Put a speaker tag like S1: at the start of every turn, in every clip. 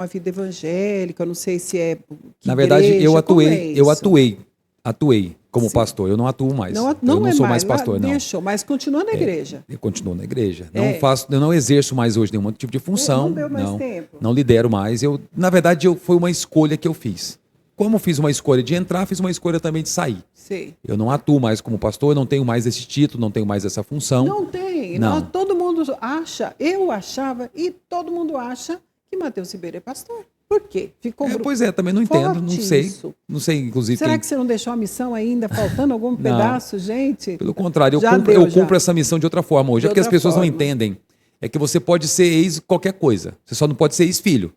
S1: uma vida evangélica, eu não sei se é que
S2: Na verdade,
S1: igreja,
S2: eu
S1: como é
S2: atuei, eu
S1: isso?
S2: atuei como
S1: Sim.
S2: pastor. Eu não atuo mais.
S1: Não,
S2: Eu
S1: não
S2: não
S1: é
S2: sou
S1: mais,
S2: mais pastor, não.
S1: deixou, mas continua na igreja.
S2: Eu continuo na igreja. Não
S1: É.
S2: faço, eu não exerço mais hoje nenhum tipo de
S1: Não
S2: função,
S1: deu mais tempo.
S2: não lidero mais. Na verdade, foi uma escolha que eu fiz. Como fiz uma escolha de entrar, fiz uma escolha também de sair.
S1: Sei.
S2: Eu não atuo mais como pastor, não tenho mais esse título, não tenho mais essa função.
S1: Não tem.
S2: Não.
S1: Todo mundo acha, eu achava, e todo mundo acha que Matheus Ribeiro é pastor. Por quê? Ficou
S2: Pois é, também não entendo, não sei.
S1: isso.
S2: Não sei, inclusive.
S1: Será que você não deixou a missão ainda, faltando algum pedaço, gente?
S2: Pelo contrário,
S1: Já
S2: eu
S1: deu,
S2: cumpro essa missão de outra forma hoje.
S1: De
S2: É porque as
S1: outra
S2: pessoas não
S1: forma.
S2: entendem. É que você pode ser ex qualquer coisa. Você só não pode ser ex-filho.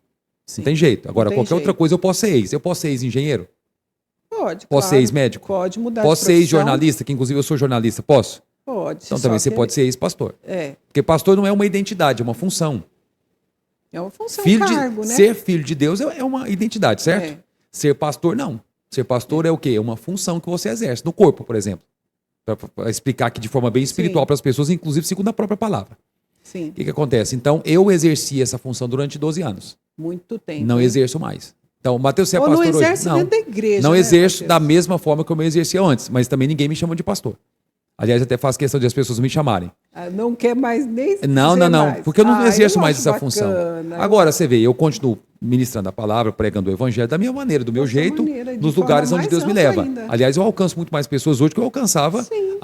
S1: Sim,
S2: Não tem jeito. Agora,
S1: tem
S2: qualquer outra
S1: jeito.
S2: coisa eu posso ser ex. Eu posso ser ex-engenheiro?
S1: Pode,
S2: Posso ser
S1: claro.
S2: ex-médico?
S1: Pode mudar
S2: Posso
S1: de
S2: ser
S1: profissão.
S2: ex-jornalista, que inclusive eu sou jornalista? Posso?
S1: Pode.
S2: Então
S1: só
S2: também você
S1: que-
S2: pode ser ex-pastor.
S1: É,
S2: Porque pastor não é uma identidade, é uma função.
S1: é uma função, um cargo, né?
S2: Ser filho de Deus é uma identidade, certo?
S1: É.
S2: Ser pastor, não. Ser pastor é o quê? É uma função que você exerce no corpo, por exemplo. Para explicar aqui de forma bem espiritual
S1: Sim.
S2: para as pessoas, inclusive segundo a própria palavra.
S1: Sim,
S2: O que acontece? Então, eu exerci essa função durante 12 anos.
S1: muito tempo.
S2: Não
S1: hein?
S2: exerço mais. Então, Mateus, você é
S1: Ou
S2: pastor
S1: não
S2: hoje?
S1: exerce dentro da igreja,
S2: Não
S1: né,
S2: exerço
S1: Mateus?
S2: da mesma forma como eu exercia antes, mas também ninguém me chama de pastor. Aliás, até faço questão de as pessoas me chamarem.
S1: Ah, não quer mais nem
S2: Não,
S1: dizer
S2: não,
S1: mais.
S2: porque eu não exerço
S1: eu
S2: mais
S1: acho
S2: essa função.
S1: bacana,
S2: Agora, você vê, eu continuo ministrando a palavra, pregando o evangelho da minha maneira, do meu
S1: Da sua
S2: jeito,
S1: maneira, de
S2: nos
S1: forma
S2: lugares onde
S1: mais
S2: Deus me
S1: ampla
S2: leva.
S1: ainda.
S2: Aliás, eu alcanço muito mais pessoas hoje do que eu alcançava
S1: Sim.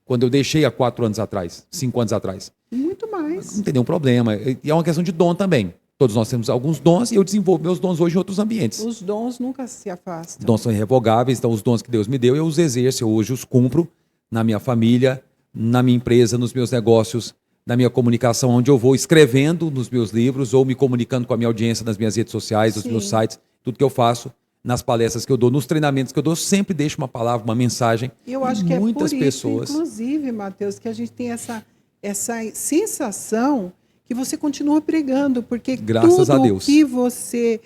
S2: quando eu deixei há 4 anos atrás, 5 anos atrás.
S1: Muito mais.
S2: Não tem nenhum problema. E é uma questão de dom também. Todos nós temos alguns dons e eu desenvolvo meus dons hoje em outros ambientes.
S1: Os dons nunca se afastam.
S2: Dons são irrevogáveis, então os dons que Deus me deu, eu os exerço, eu hoje os cumpro na minha família, na minha empresa, nos meus negócios, na minha comunicação, onde eu vou escrevendo nos meus livros ou me comunicando com a minha audiência nas minhas redes sociais, nos
S1: Sim.
S2: meus sites, tudo que eu faço, nas palestras que eu dou, nos treinamentos que eu dou, eu sempre deixo uma palavra, uma mensagem.
S1: E eu acho
S2: E
S1: que é por
S2: muitas
S1: isso,
S2: pessoas,
S1: inclusive, Matheus, que a gente tem essa sensação que você continua pregando, porque
S2: Graças
S1: tudo
S2: a Deus.
S1: o que você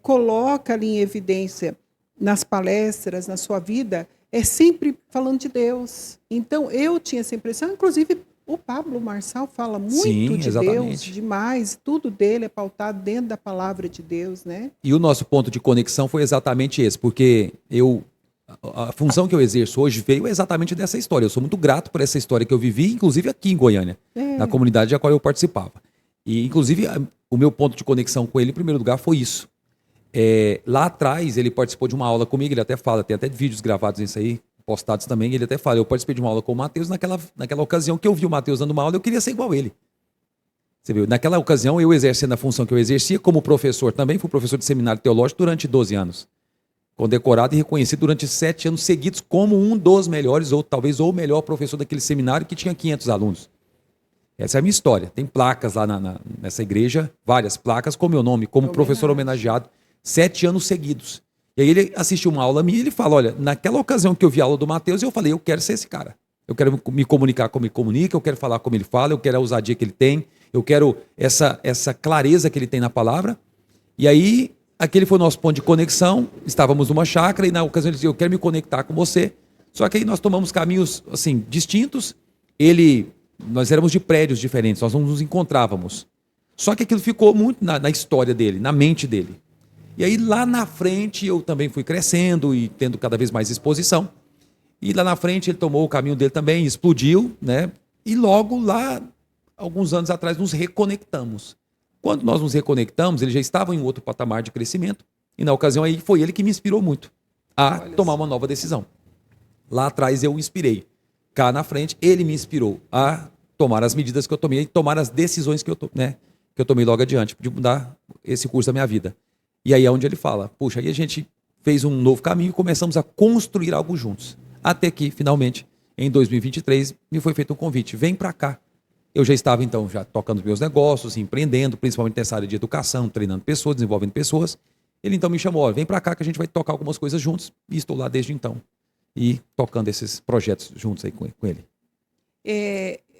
S1: coloca ali em evidência nas palestras, na sua vida, é sempre falando de Deus. Então, eu tinha essa impressão, inclusive o Pablo Marçal fala muito
S2: Sim,
S1: de
S2: exatamente.
S1: Deus, demais, tudo dele é pautado dentro da palavra de Deus, né?
S2: E o nosso ponto de conexão foi exatamente esse, porque a função que eu exerço hoje veio exatamente dessa história. Eu sou muito grato por essa história que eu vivi, inclusive aqui em Goiânia, na comunidade da qual eu participava. E, inclusive, o meu ponto de conexão com ele, em primeiro lugar, foi isso. Lá atrás, ele participou de uma aula comigo, ele até fala, tem até vídeos gravados nisso aí, postados também, ele até fala, eu participei de uma aula com o Matheus, naquela ocasião que eu vi o Matheus dando uma aula, eu queria ser igual a ele. Você viu? Naquela ocasião, eu exercendo a função que eu exercia como professor também, fui professor de seminário teológico durante 12 anos. Condecorado e reconhecido durante 7 anos seguidos como um dos melhores, ou talvez o melhor professor daquele seminário que tinha 500 alunos. Essa é a minha história. Tem placas lá nessa igreja, várias placas com meu nome, como professor homenageado, 7 anos seguidos. E aí ele assistiu uma aula minha e ele fala, olha, naquela ocasião que eu vi a aula do Matheus, eu falei, eu quero ser esse cara. Eu quero me comunicar como ele comunica, eu quero falar como ele fala, eu quero a ousadia que ele tem, eu quero essa clareza que ele tem na palavra. E aí, aquele foi o nosso ponto de conexão, estávamos numa chácara e na ocasião ele disse, eu quero me conectar com você. Só que aí nós tomamos caminhos, assim, distintos. Nós éramos de prédios diferentes, nós não nos encontrávamos. Só que aquilo ficou muito na história dele, na mente dele. E aí lá na frente eu também fui crescendo e tendo cada vez mais exposição. E lá na frente ele tomou o caminho dele também, explodiu, né? E logo lá, alguns anos atrás, nos reconectamos. Quando nós nos reconectamos, ele já estava em outro patamar de crescimento. E na ocasião aí foi ele que me inspirou muito a tomar uma nova decisão. Lá atrás eu o inspirei. Cá na frente, ele me inspirou a tomar as medidas que eu tomei, tomar as decisões que eu tomei logo adiante, de mudar esse curso da minha vida. E aí é onde ele fala, puxa, aí a gente fez um novo caminho e começamos a construir algo juntos. Até que, finalmente, em 2023, me foi feito um convite, vem para cá. Eu já estava, então, já tocando meus negócios, empreendendo, principalmente nessa área de educação, treinando pessoas, desenvolvendo pessoas. Ele então me chamou, olha, vem para cá que a gente vai tocar algumas coisas juntos. E estou lá desde então. E tocando esses projetos juntos aí com ele.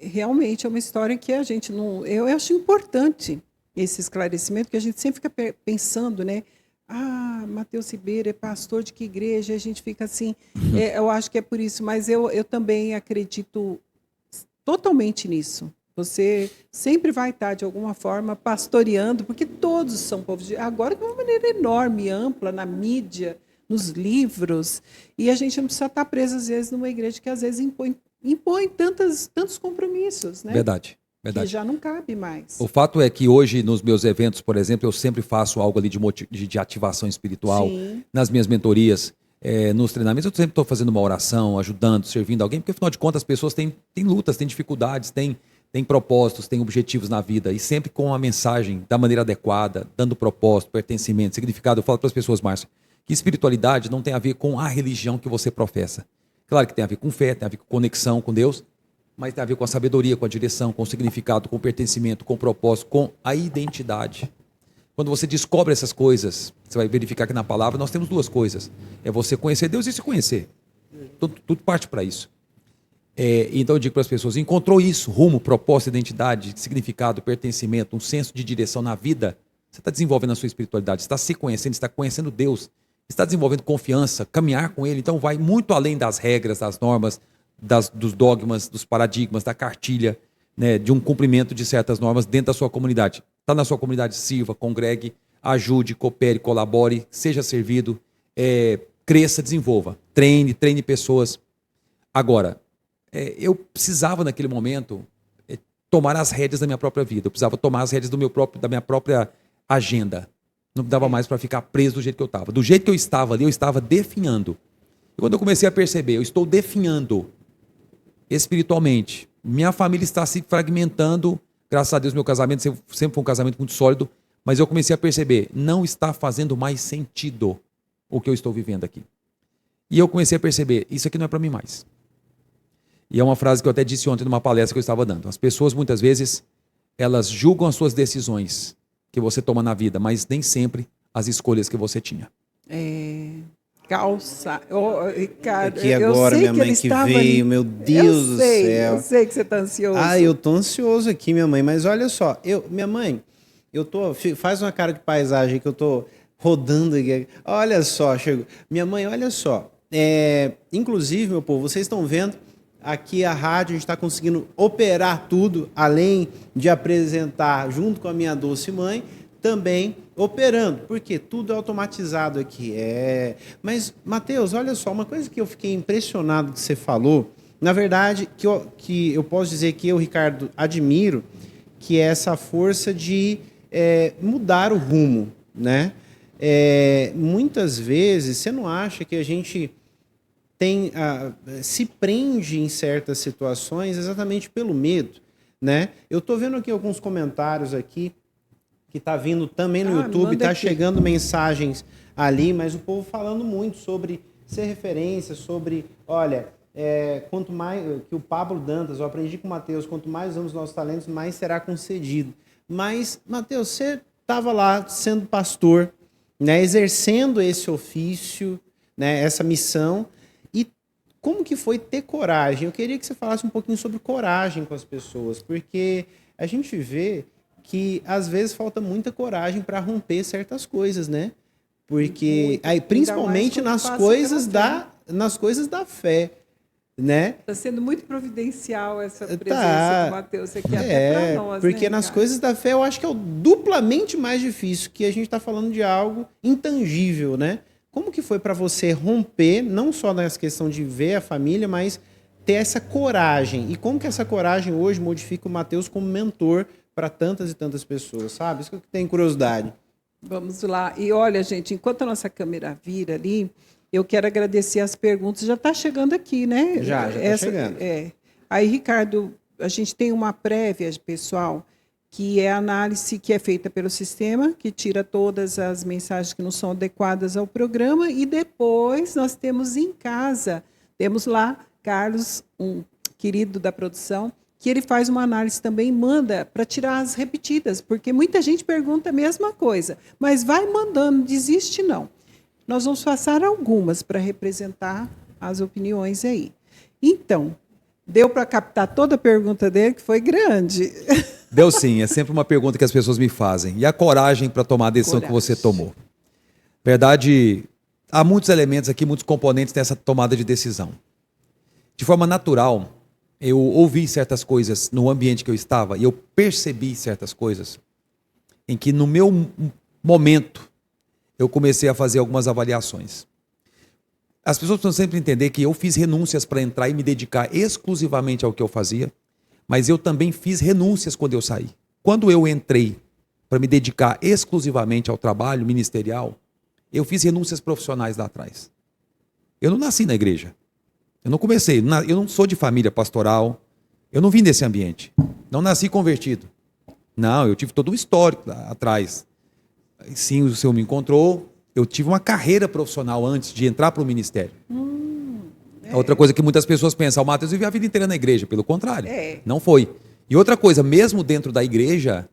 S1: Realmente é uma história que a gente não... Eu acho importante esse esclarecimento, que a gente sempre fica pensando, né? Ah, Matheus Ribeiro é pastor de que igreja? A gente fica assim... eu acho que é por isso, mas eu também acredito totalmente nisso. Você sempre vai estar, de alguma forma, pastoreando, porque todos são povos de... Agora, de uma maneira enorme, ampla, na mídia, nos livros. E a gente não precisa estar preso, às vezes, numa igreja que, às vezes, impõe tantos compromissos, né?
S2: Verdade.
S1: Que já não cabe mais.
S2: O fato é que hoje, nos meus eventos, por exemplo, eu sempre faço algo ali de ativação espiritual.
S1: Sim.
S2: Nas minhas mentorias, nos treinamentos, eu sempre estou fazendo uma oração, ajudando, servindo alguém, porque, afinal de contas, as pessoas têm lutas, têm dificuldades, têm propósitos, têm objetivos na vida, e sempre com a mensagem da maneira adequada, dando propósito, pertencimento, significado. Eu falo para as pessoas, Márcio, que espiritualidade não tem a ver com a religião que você professa. Claro que tem a ver com fé, tem a ver com conexão com Deus, mas tem a ver com a sabedoria, com a direção, com o significado, com o pertencimento, com o propósito, com a identidade. Quando você descobre essas coisas, você vai verificar que na palavra nós temos duas coisas. É você conhecer Deus e se conhecer. Tudo parte para isso. Então eu digo para as pessoas, encontrou isso, rumo, propósito, identidade, significado, pertencimento, um senso de direção na vida, você está desenvolvendo a sua espiritualidade, você está se conhecendo, está conhecendo Deus, está desenvolvendo confiança, caminhar com Ele, então vai muito além das regras, das normas, dos dogmas, dos paradigmas, da cartilha, né, de um cumprimento de certas normas dentro da sua comunidade. Está na sua comunidade, sirva, congregue, ajude, coopere, colabore, seja servido, cresça, desenvolva, treine pessoas. Agora, eu precisava naquele momento tomar as rédeas da minha própria vida, eu precisava tomar as rédeas da minha própria agenda. Não dava mais para ficar preso do jeito que eu estava. Do jeito que eu estava ali, eu estava definhando. E quando eu comecei a perceber, eu estou definhando espiritualmente. Minha família está se fragmentando. Graças a Deus, meu casamento sempre foi um casamento muito sólido. Mas eu comecei a perceber, não está fazendo mais sentido o que eu estou vivendo aqui. E eu comecei a perceber, isso aqui não é para mim mais. E é uma frase que eu até disse ontem numa palestra que eu estava dando. As pessoas, muitas vezes, elas julgam as suas decisões que você toma na vida, mas nem sempre as escolhas que você tinha.
S1: Calça. Ricardo,
S3: aqui agora, minha mãe que veio, ali. Meu Deus do céu.
S1: Eu sei que você está ansioso.
S3: Eu tô ansioso aqui, minha mãe, mas olha só, minha mãe, faz uma cara de paisagem que eu tô rodando aqui. Olha só, chegou. Minha mãe, olha só, inclusive, meu povo, vocês estão vendo, aqui a rádio, a gente está conseguindo operar tudo, além de apresentar junto com a minha doce mãe, também operando, porque tudo é automatizado aqui. Mas, Mateus, olha só, uma coisa que eu fiquei impressionado que você falou, na verdade, que eu posso dizer que eu, Ricardo, admiro, que é essa força de mudar o rumo, né? Muitas vezes, você não acha que a gente se prende em certas situações exatamente pelo medo, né? Eu estou vendo aqui alguns comentários aqui, que está vindo também no YouTube, está chegando mensagens ali, mas o povo falando muito sobre ser referência, sobre, olha, quanto mais, que o Pablo Dantas, eu aprendi com o Mateus, quanto mais usamos nossos talentos, mais será concedido. Mas, Mateus, você estava lá sendo pastor, né, exercendo esse ofício, né, essa missão, e como que foi ter coragem? Eu queria que você falasse um pouquinho sobre coragem com as pessoas, porque a gente vê que às vezes falta muita coragem para romper certas coisas, né? Porque principalmente nas coisas da fé, né?
S1: Está sendo muito providencial essa presença do Mateus aqui até para nós,
S3: porque
S1: né,
S3: nas coisas da fé eu acho que é o duplamente mais difícil, que a gente está falando de algo intangível, né? Como que foi para você romper, não só nessa questão de ver a família, mas ter essa coragem? E como que essa coragem hoje modifica o Mateus como mentor para tantas e tantas pessoas, sabe? Isso que eu tenho curiosidade.
S1: Vamos lá. E olha, gente, enquanto a nossa câmera vira ali, eu quero agradecer as perguntas. Já está chegando aqui, né?
S3: Já está chegando.
S1: Aí, Ricardo, a gente tem uma prévia, pessoal, que é a análise que é feita pelo sistema, que tira todas as mensagens que não são adequadas ao programa, e depois nós temos em casa, temos lá Carlos, um querido da produção, que ele faz uma análise também, manda para tirar as repetidas, porque muita gente pergunta a mesma coisa, mas vai mandando, desiste não. Nós vamos passar algumas para representar as opiniões aí. Então, deu para captar toda a pergunta dele, que foi grande.
S2: Deu sim, é sempre uma pergunta que as pessoas me fazem. E a coragem para tomar a decisão que você tomou? Verdade, há muitos elementos aqui, muitos componentes nessa tomada de decisão. De forma natural, eu ouvi certas coisas no ambiente que eu estava e eu percebi certas coisas em que no meu momento eu comecei a fazer algumas avaliações. As pessoas precisam sempre entender que eu fiz renúncias para entrar e me dedicar exclusivamente ao que eu fazia, mas eu também fiz renúncias quando eu saí. Quando eu entrei para me dedicar exclusivamente ao trabalho ministerial, eu fiz renúncias profissionais lá atrás. Eu não nasci na igreja. Eu não comecei, eu não sou de família pastoral, eu não vim desse ambiente. Não nasci convertido. Não, eu tive todo um histórico lá atrás. Sim, o Senhor me encontrou. Eu tive uma carreira profissional antes de entrar para o ministério. Outra coisa que muitas pessoas pensam, o Matheus viveu a vida inteira na igreja. Pelo contrário, não foi. E outra coisa, mesmo dentro da igreja,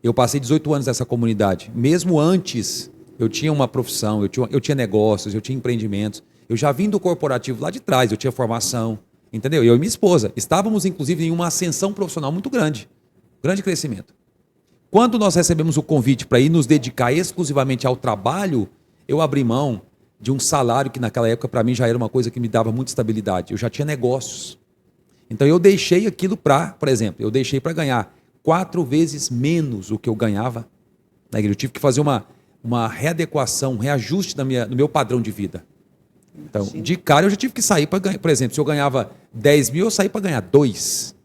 S2: eu passei 18 anos nessa comunidade. Mesmo antes, eu tinha uma profissão, eu tinha negócios, eu tinha empreendimentos. Eu já vim do corporativo lá de trás, eu tinha formação, entendeu? Eu e minha esposa estávamos, inclusive, em uma ascensão profissional muito grande. Grande crescimento. Quando nós recebemos o convite para ir nos dedicar exclusivamente ao trabalho, eu abri mão de um salário que naquela época para mim já era uma coisa que me dava muita estabilidade. Eu já tinha negócios. Então eu deixei aquilo por exemplo, eu deixei para ganhar 4 vezes menos o que eu ganhava na igreja. Eu tive que fazer uma readequação, um reajuste no meu padrão de vida. Então, de cara eu já tive que sair para ganhar. Por exemplo, se eu ganhava 10 mil, eu saí para ganhar 2.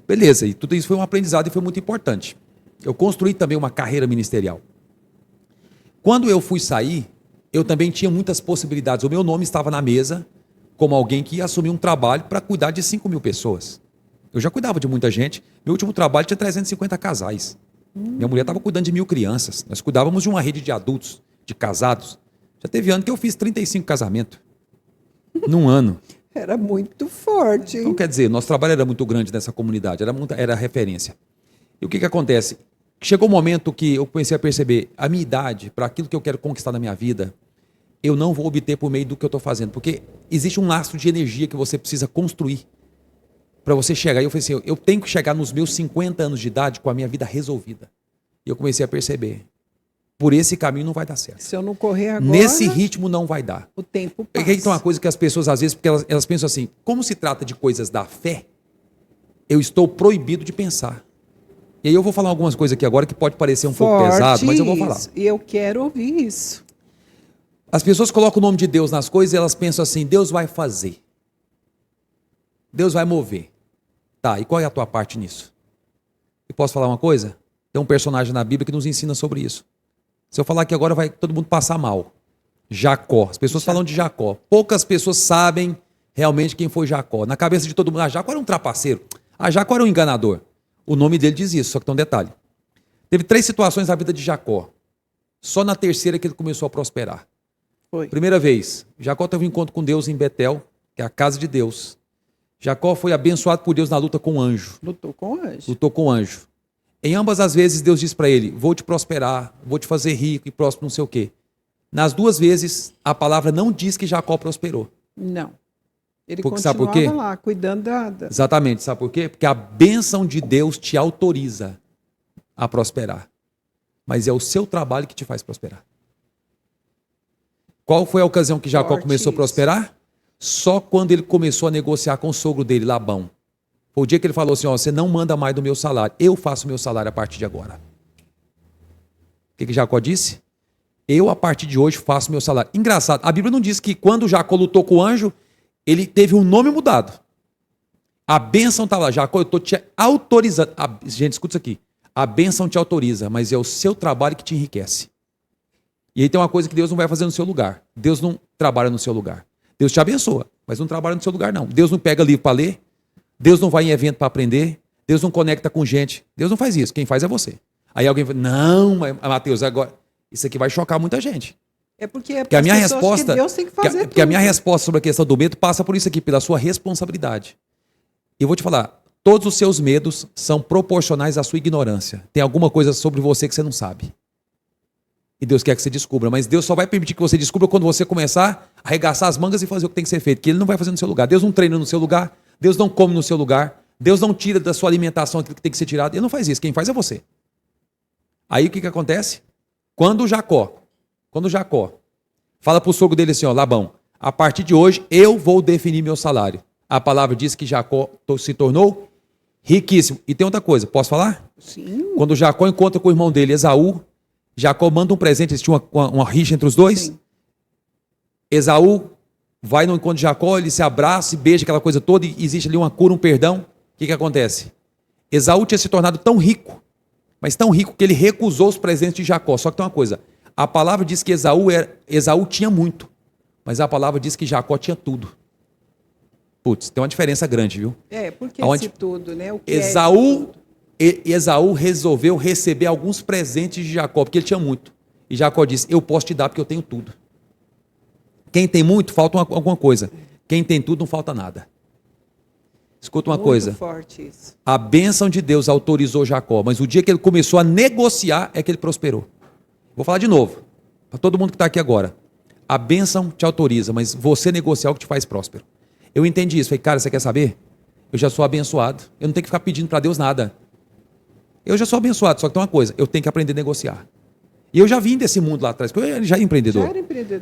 S2: Beleza, e tudo isso foi um aprendizado e foi muito importante. Eu construí também uma carreira ministerial. Quando eu fui sair, eu também tinha muitas possibilidades. O meu nome estava na mesa como alguém que ia assumir um trabalho para cuidar de 5 mil pessoas. Eu já cuidava de muita gente. Meu último trabalho tinha 350 casais. Minha mulher estava cuidando de 1.000 crianças. Nós cuidávamos de uma rede de adultos, de casados. Já teve ano que eu fiz 35 casamentos. Num ano.
S1: Era muito forte, hein?
S2: Então, quer dizer, nosso trabalho era muito grande nessa comunidade, era referência. E o que acontece? Chegou um momento que eu comecei a perceber a minha idade, para aquilo que eu quero conquistar na minha vida, eu não vou obter por meio do que eu estou fazendo, porque existe um lastro de energia que você precisa construir para você chegar. E eu falei assim, eu tenho que chegar nos meus 50 anos de idade com a minha vida resolvida. E eu comecei a perceber, por esse caminho não vai dar certo.
S1: Se eu não correr agora,
S2: nesse ritmo não vai dar.
S1: O tempo passa.
S2: Então, uma coisa que as pessoas, às vezes, porque elas pensam assim, como se trata de coisas da fé, eu estou proibido de pensar. E aí eu vou falar algumas coisas aqui agora que pode parecer um pouco pesado, mas eu vou falar.
S1: E eu quero ouvir isso.
S2: As pessoas colocam o nome de Deus nas coisas e elas pensam assim, Deus vai fazer. Deus vai mover. Tá, e qual é a tua parte nisso? E posso falar uma coisa? Tem um personagem na Bíblia que nos ensina sobre isso. Se eu falar aqui agora, vai todo mundo passar mal. Jacó. As pessoas falam de Jacó. Poucas pessoas sabem realmente quem foi Jacó. Na cabeça de todo mundo, Jacó era um trapaceiro. Jacó era um enganador. O nome dele diz isso, só que tem um detalhe. Teve 3 situações na vida de Jacó. Só na terceira que ele começou a prosperar.
S1: Foi.
S2: Primeira vez, Jacó teve um encontro com Deus em Betel, que é a casa de Deus. Jacó foi abençoado por Deus na luta com o anjo.
S1: Lutou com o anjo.
S2: Lutou com o anjo. Em ambas as vezes, Deus disse para ele, vou te prosperar, vou te fazer rico e próspero, não sei o quê. Nas 2 vezes, a palavra não diz que Jacó prosperou.
S1: Não. Ele
S2: Sabe por quê?
S1: continuava lá, cuidando da...
S2: Exatamente, sabe por quê? Porque a bênção de Deus te autoriza a prosperar. Mas é o seu trabalho que te faz prosperar. Qual foi a ocasião que Jacó começou a prosperar? Só quando ele começou a negociar com o sogro dele, Labão. Foi o dia que ele falou assim, ó, você não manda mais do meu salário, eu faço o meu salário a partir de agora. O que Jacó disse? Eu, a partir de hoje, faço o meu salário. Engraçado, a Bíblia não diz que quando Jacó lutou com o anjo, ele teve um nome mudado. A bênção está lá, Jacó, eu estou te autorizando. Gente, escuta isso aqui. A bênção te autoriza, mas é o seu trabalho que te enriquece. E aí tem uma coisa que Deus não vai fazer no seu lugar. Deus não trabalha no seu lugar. Deus te abençoa, mas não trabalha no seu lugar, não. Deus não pega livro para ler. Deus não vai em evento para aprender. Deus não conecta com gente. Deus não faz isso. Quem faz é você. Aí alguém fala, não, Matheus, agora... Isso aqui vai chocar muita gente.
S1: É porque
S2: a minha resposta,
S1: que Deus tem que fazer
S2: porque a minha resposta sobre a questão do medo passa por isso aqui, pela sua responsabilidade. E eu vou te falar, todos os seus medos são proporcionais à sua ignorância. Tem alguma coisa sobre você que você não sabe. E Deus quer que você descubra, mas Deus só vai permitir que você descubra quando você começar a arregaçar as mangas e fazer o que tem que ser feito, que Ele não vai fazer no seu lugar. Deus não treina no seu lugar, Deus não come no seu lugar, Deus não tira da sua alimentação aquilo que tem que ser tirado. Ele não faz isso, quem faz é você. Aí o que acontece? Quando Jacó fala para o sogro dele assim, ó, Labão, a partir de hoje eu vou definir meu salário. a palavra diz que Jacó se tornou riquíssimo. E tem outra coisa, posso falar?
S1: Sim.
S2: Quando Jacó encontra com o irmão dele, Esaú, Jacó manda um presente, eles tinham uma rixa entre os dois.
S1: Sim.
S2: Esaú vai no encontro de Jacó, ele se abraça, se beija, aquela coisa toda, e existe ali uma cura, um perdão. O que acontece? Esaú tinha se tornado tão rico, mas tão rico que ele recusou os presentes de Jacó. Só que tem uma coisa, a palavra diz que Esaú tinha muito, mas a palavra diz que Jacó tinha tudo. Putz, tem uma diferença grande, viu?
S1: Porque
S2: Aonde
S1: esse tudo, né? O que
S2: Esaú resolveu receber alguns presentes de Jacó, porque ele tinha muito. E Jacó disse, eu posso te dar porque eu tenho tudo. Quem tem muito, falta alguma coisa. Quem tem tudo, não falta nada. Escuta uma coisa.
S1: Forte isso.
S2: A bênção de Deus autorizou Jacó, mas o dia que ele começou a negociar é que ele prosperou. Vou falar de novo, para todo mundo que está aqui agora. A bênção te autoriza, mas você negociar é o que te faz próspero. Eu entendi isso. Falei, cara, você quer saber? Eu já sou abençoado. Eu não tenho que ficar pedindo para Deus nada. Eu já sou abençoado, só que tem uma coisa, eu tenho que aprender a negociar. E eu já vim desse mundo lá atrás, porque eu já era empreendedor.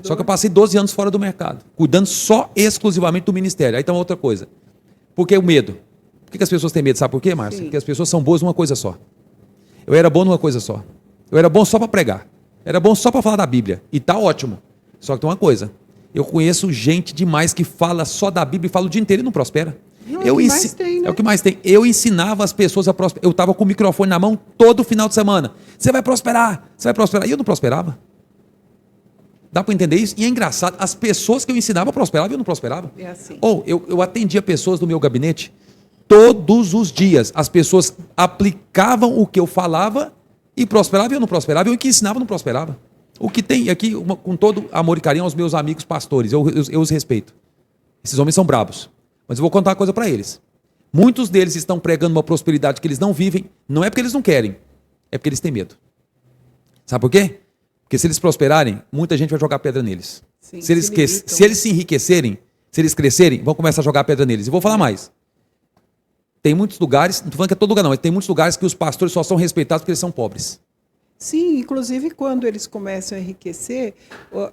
S2: Só que eu passei 12 anos fora do mercado, cuidando só exclusivamente do ministério. Aí tem uma outra coisa. Por que o medo? Por que as pessoas têm medo? Sabe por quê, Márcia?
S1: Sim.
S2: Porque as pessoas são boas numa coisa só. Eu era bom numa coisa só. Eu era bom só para pregar. Era bom só para falar da Bíblia. E tá ótimo. Só que tem uma coisa. Eu conheço gente demais que fala só da Bíblia e fala o dia inteiro e não prospera.
S1: Não, é o que mais tem, né?
S2: É o que mais tem. Eu ensinava as pessoas a prosperar. Eu estava com o microfone na mão todo final de semana. Você vai prosperar, você vai prosperar. E eu não prosperava. Dá para entender isso? E é engraçado, as pessoas que eu ensinava prosperavam e eu não prosperava.
S1: É assim.
S2: Ou eu atendia pessoas no meu gabinete todos os dias. As pessoas aplicavam o que eu falava e prosperavam e eu não prosperava. E o que ensinava não prosperava. O que tem aqui, com todo amor e carinho aos meus amigos pastores, eu os respeito. Esses homens são brabos. Mas eu vou contar uma coisa para eles. Muitos deles estão pregando uma prosperidade que eles não vivem, não é porque eles não querem, é porque eles têm medo. Sabe por quê? Porque se eles prosperarem, muita gente vai jogar pedra neles.
S1: Sim,
S2: se eles se enriquecerem, se eles crescerem, vão começar a jogar pedra neles. E vou falar mais. Tem muitos lugares, não estou falando que é todo lugar não, mas tem muitos lugares que os pastores só são respeitados porque eles são pobres.
S1: Sim, inclusive quando eles começam a enriquecer,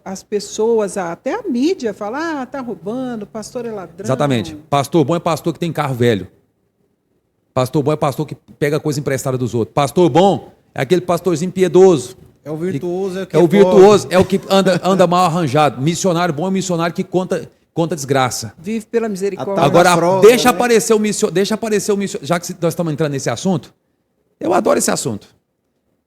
S1: as pessoas, até a mídia, fala, tá roubando, pastor é ladrão.
S2: Exatamente. Pastor bom é pastor que tem carro velho. Pastor bom é pastor que pega coisa emprestada dos outros. Pastor bom é aquele pastorzinho piedoso.
S3: É o virtuoso,
S2: é o que anda mal arranjado. Missionário bom é o missionário que conta desgraça.
S1: Vive pela misericórdia.
S2: Agora,
S3: prova,
S2: deixa aparecer o missionário. Já que nós estamos entrando nesse assunto, eu adoro esse assunto.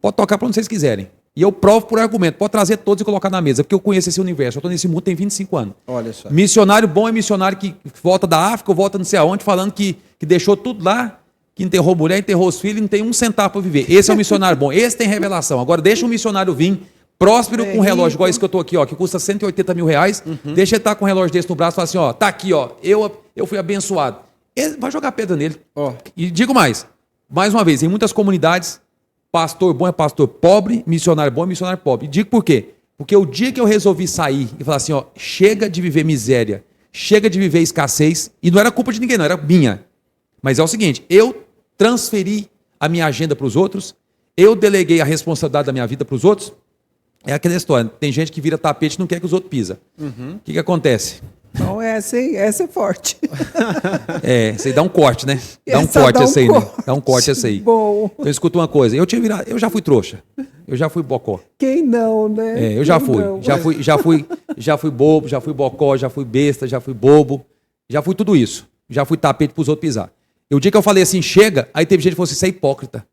S2: Pode tocar para onde vocês quiserem. E eu provo por argumento. Pode trazer todos e colocar na mesa, porque eu conheço esse universo. Eu estou nesse mundo tem 25 anos.
S3: Olha só.
S2: Missionário bom é missionário que volta da África ou volta não sei aonde, falando que deixou tudo lá, que enterrou mulher, enterrou os filhos e não tem um centavo para viver. Esse é o missionário bom. Esse tem revelação. Agora deixa o missionário vir, próspero com um relógio igual esse que eu estou aqui, ó, que custa 180 mil reais. Deixa ele estar com um relógio desse no braço e falar assim, ó, tá aqui, ó, eu fui abençoado. Ele vai jogar pedra nele. E digo mais uma vez, em muitas comunidades, pastor bom é pastor pobre, missionário bom é missionário pobre. E digo por quê? Porque o dia que eu resolvi sair e falar assim, ó, chega de viver miséria, chega de viver escassez, e não era culpa de ninguém, não, era minha. Mas é o seguinte, eu transferi a minha agenda para os outros, eu deleguei a responsabilidade da minha vida para os outros. É aquela história, tem gente que vira tapete e não quer que os outros pisem. O que acontece?
S1: Então, essa é forte.
S2: Essa aí dá um corte, né? Dá um
S1: Essa
S2: corte
S1: dá um
S2: essa aí, né?
S1: corte.
S2: Dá um corte essa aí.
S1: Bom.
S2: Então, escuta uma coisa, eu já fui trouxa, eu já fui bocó.
S1: Quem não, né?
S2: Eu já
S1: Quem
S2: fui,
S1: não?
S2: já fui bobo, já fui bocó, já fui besta, já fui bobo, já fui tudo isso. Já fui tapete para os outros pisar. E o dia que eu falei assim, chega, aí teve gente que falou assim, você é hipócrita.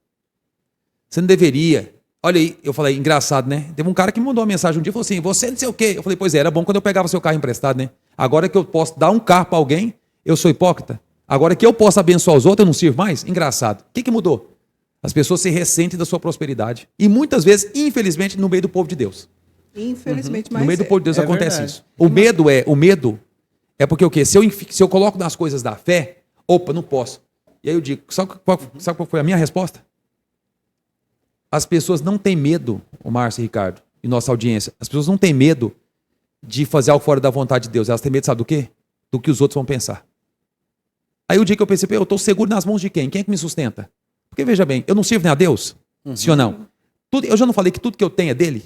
S2: Você não deveria. Olha aí, eu falei, engraçado, né? Teve um cara que me mandou uma mensagem um dia e falou assim, você não sei o quê. Eu falei, pois é, era bom quando eu pegava seu carro emprestado, né? Agora que eu posso dar um carro para alguém, eu sou hipócrita. Agora que eu posso abençoar os outros, eu não sirvo mais? Engraçado. O que mudou? As pessoas se ressentem da sua prosperidade. E muitas vezes, infelizmente, no meio do povo de Deus.
S1: Infelizmente, mas
S2: No meio do povo de Deus acontece
S3: verdade.
S2: isso. O medo é porque o quê? Se eu coloco nas coisas da fé, opa, não posso. E aí eu digo, sabe qual foi a minha resposta? As pessoas não têm medo, o Márcio e Ricardo, e nossa audiência, as pessoas não têm medo de fazer algo fora da vontade de Deus. Elas têm medo, sabe do quê? Do que os outros vão pensar. Aí o dia que eu pensei, eu estou seguro nas mãos de quem? Quem é que me sustenta? Porque veja bem, eu não sirvo nem a Deus? Sim ou não? Eu já não falei que tudo que eu tenho é dele?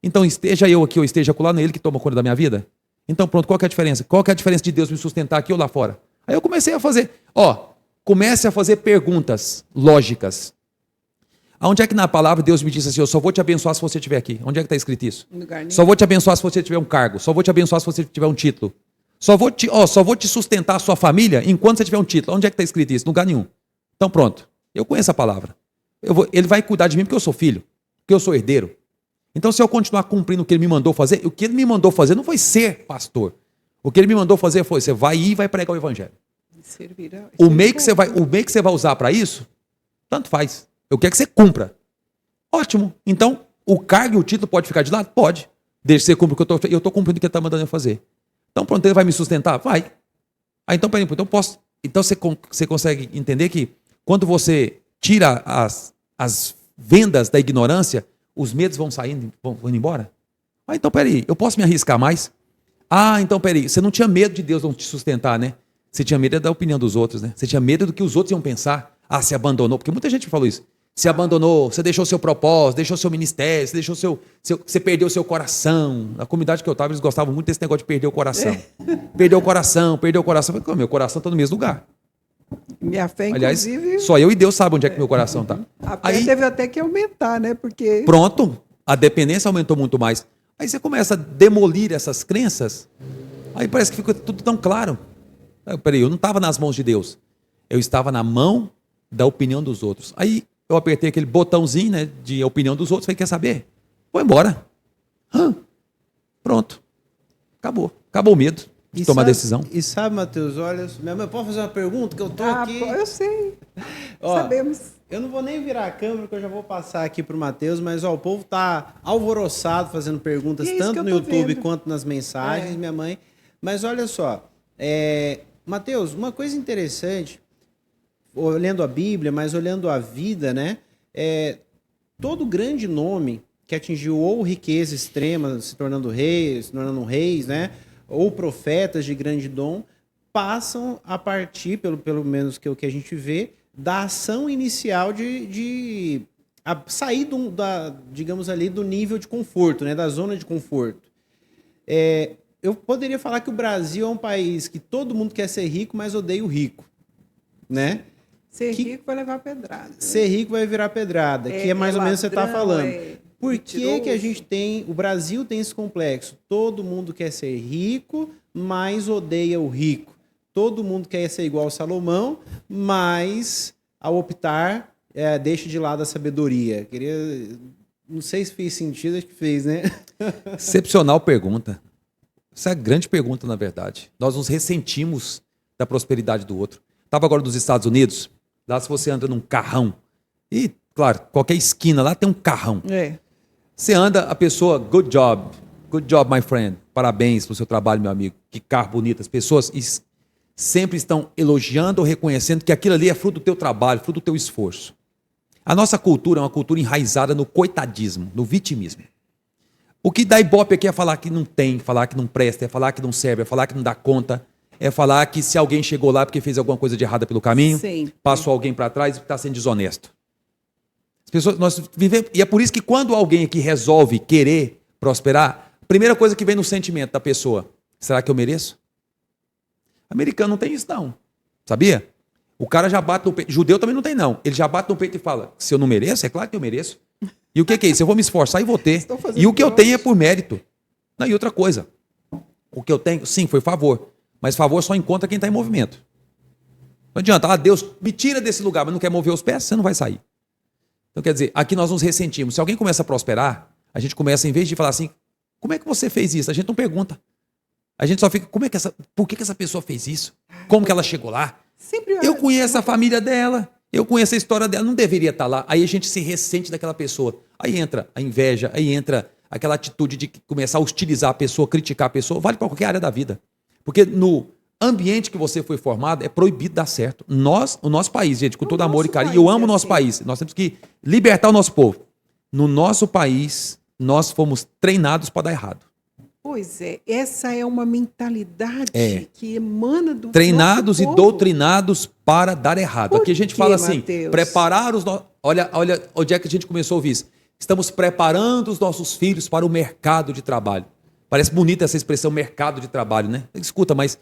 S2: Então esteja eu aqui ou esteja acolá, não é ele que toma conta da minha vida? Então pronto, qual que é a diferença? Qual que é a diferença de Deus me sustentar aqui ou lá fora? Aí eu comecei a fazer, comece a fazer perguntas lógicas. Aonde é que na palavra Deus me disse assim, eu só vou te abençoar se você estiver aqui? Onde é que está escrito isso? Só vou te abençoar se você tiver um cargo, só vou te abençoar se você tiver um título. Só vou te sustentar a sua família enquanto você tiver um título. Onde é que está escrito isso? Em lugar nenhum. Então pronto, eu conheço a palavra. Ele vai cuidar de mim porque eu sou filho, porque eu sou herdeiro. Então se eu continuar cumprindo o que ele me mandou fazer, o que ele me mandou fazer não foi ser pastor. O que ele me mandou fazer foi, você vai ir e vai pregar o evangelho. O meio que você vai usar para isso, tanto faz. Eu quero que você cumpra. Ótimo. Então, o cargo e o título pode ficar de lado? Pode. Deixa que você cumpra o que eu estou cumprindo o que ele está mandando eu fazer. Então, pronto, ele vai me sustentar? Vai. Então, peraí, então posso. Então você consegue entender que quando você tira as vendas da ignorância, os medos vão saindo, vão embora? Então peraí, eu posso me arriscar mais? Então peraí, você não tinha medo de Deus não te sustentar, né? Você tinha medo da opinião dos outros, né? Você tinha medo do que os outros iam pensar. Se abandonou, porque muita gente falou isso. Se abandonou, você deixou seu propósito, deixou seu ministério, você deixou você perdeu seu coração. Na comunidade que eu estava, eles gostavam muito desse negócio de perder o coração. Perdeu o coração. Eu falei, meu coração está no mesmo lugar.
S1: Minha fé,
S2: aliás,
S1: inclusive...
S2: só eu e Deus sabem onde é que meu coração está.
S1: A fé teve até que aumentar, né? Porque...
S2: Pronto, a dependência aumentou muito mais. Aí você começa a demolir essas crenças, aí parece que fica tudo tão claro. Peraí, eu não estava nas mãos de Deus. Eu estava na mão da opinião dos outros. Aí eu apertei aquele botãozinho, né, de opinião dos outros. Falei, quer saber? Vou embora. Pronto. Acabou o medo de tomar decisão.
S3: E sabe, Mateus, olha, minha mãe, pode fazer uma pergunta que eu tô aqui?
S1: Eu sei. Sabemos.
S3: Eu não vou nem virar a câmera, porque eu já vou passar aqui pro Mateus, mas o povo tá alvoroçado fazendo perguntas, tanto no YouTube quanto nas mensagens, minha mãe. Mas olha só, Mateus, uma coisa interessante, olhando a Bíblia, mas olhando a vida, né? Todo grande nome que atingiu ou riqueza extrema, se tornando reis, né? Ou profetas de grande dom, passam a partir, pelo menos que o que a gente vê, da ação inicial de sair digamos ali, do nível de conforto, né? Da zona de conforto. Eu poderia falar que o Brasil é um país que todo mundo quer ser rico, mas odeia o rico, né?
S1: Ser rico vai levar pedrada.
S3: Ser rico vai virar pedrada, que é mais ou menos o que você está falando. Por que a gente tem... O Brasil tem esse complexo. Todo mundo quer ser rico, mas odeia o rico. Todo mundo quer ser igual ao Salomão, mas ao optar, deixa de lado a sabedoria. Não sei se fez sentido, acho que fez, né?
S2: Excepcional pergunta. Essa é a grande pergunta, na verdade. Nós nos ressentimos da prosperidade do outro. Estava agora nos Estados Unidos, lá se você anda num carrão, e, claro, qualquer esquina lá tem um carrão. Você anda, a pessoa, good job, my friend, parabéns pelo seu trabalho, meu amigo, que carro bonito. As pessoas sempre estão elogiando ou reconhecendo que aquilo ali é fruto do teu trabalho, fruto do teu esforço. A nossa cultura é uma cultura enraizada no coitadismo, no vitimismo. O que dá ibope aqui é falar que não tem, falar que não presta, é falar que não serve, é falar que não dá conta, é falar que se alguém chegou lá porque fez alguma coisa de errada pelo caminho, passou alguém para trás e está sendo desonesto. As pessoas, nós vivemos, e é por isso que quando alguém aqui resolve querer prosperar, a primeira coisa que vem no sentimento da pessoa, será que eu mereço? Americano não tem isso não, sabia? O cara já bate no peito, judeu também não tem não, ele já bate no peito e fala, se eu não mereço, é claro que eu mereço. E o que é isso? Eu vou me esforçar e vou ter. E o que eu tenho é por mérito. Não, e outra coisa, o que eu tenho, sim, foi favor, mas favor só encontra quem está em movimento. Não adianta, Deus me tira desse lugar, mas não quer mover os pés, você não vai sair. Então quer dizer, aqui nós nos ressentimos. Se alguém começa a prosperar, a gente começa, em vez de falar assim, como é que você fez isso? A gente não pergunta. A gente só fica, por que essa pessoa fez isso? Como que ela chegou lá? Eu conheço a família dela, eu conheço a história dela, não deveria estar lá. Aí a gente se ressente daquela pessoa. Aí entra a inveja, aí entra aquela atitude de começar a hostilizar a pessoa, criticar a pessoa, vale para qualquer área da vida. Porque no ambiente que você foi formado, é proibido dar certo. O nosso país, gente, com todo amor e carinho, eu amo o nosso país, nós temos que libertar o nosso povo. No nosso país, nós fomos treinados para dar errado.
S1: Pois é, essa é uma mentalidade que emana do
S2: treinados
S1: nosso
S2: e doutrinados para dar errado. Aqui a gente fala assim, Mateus? Preparar os nossos... Olha onde é que a gente começou a ouvir isso. Estamos preparando os nossos filhos para o mercado de trabalho. Parece bonita essa expressão mercado de trabalho, né? Escuta, mas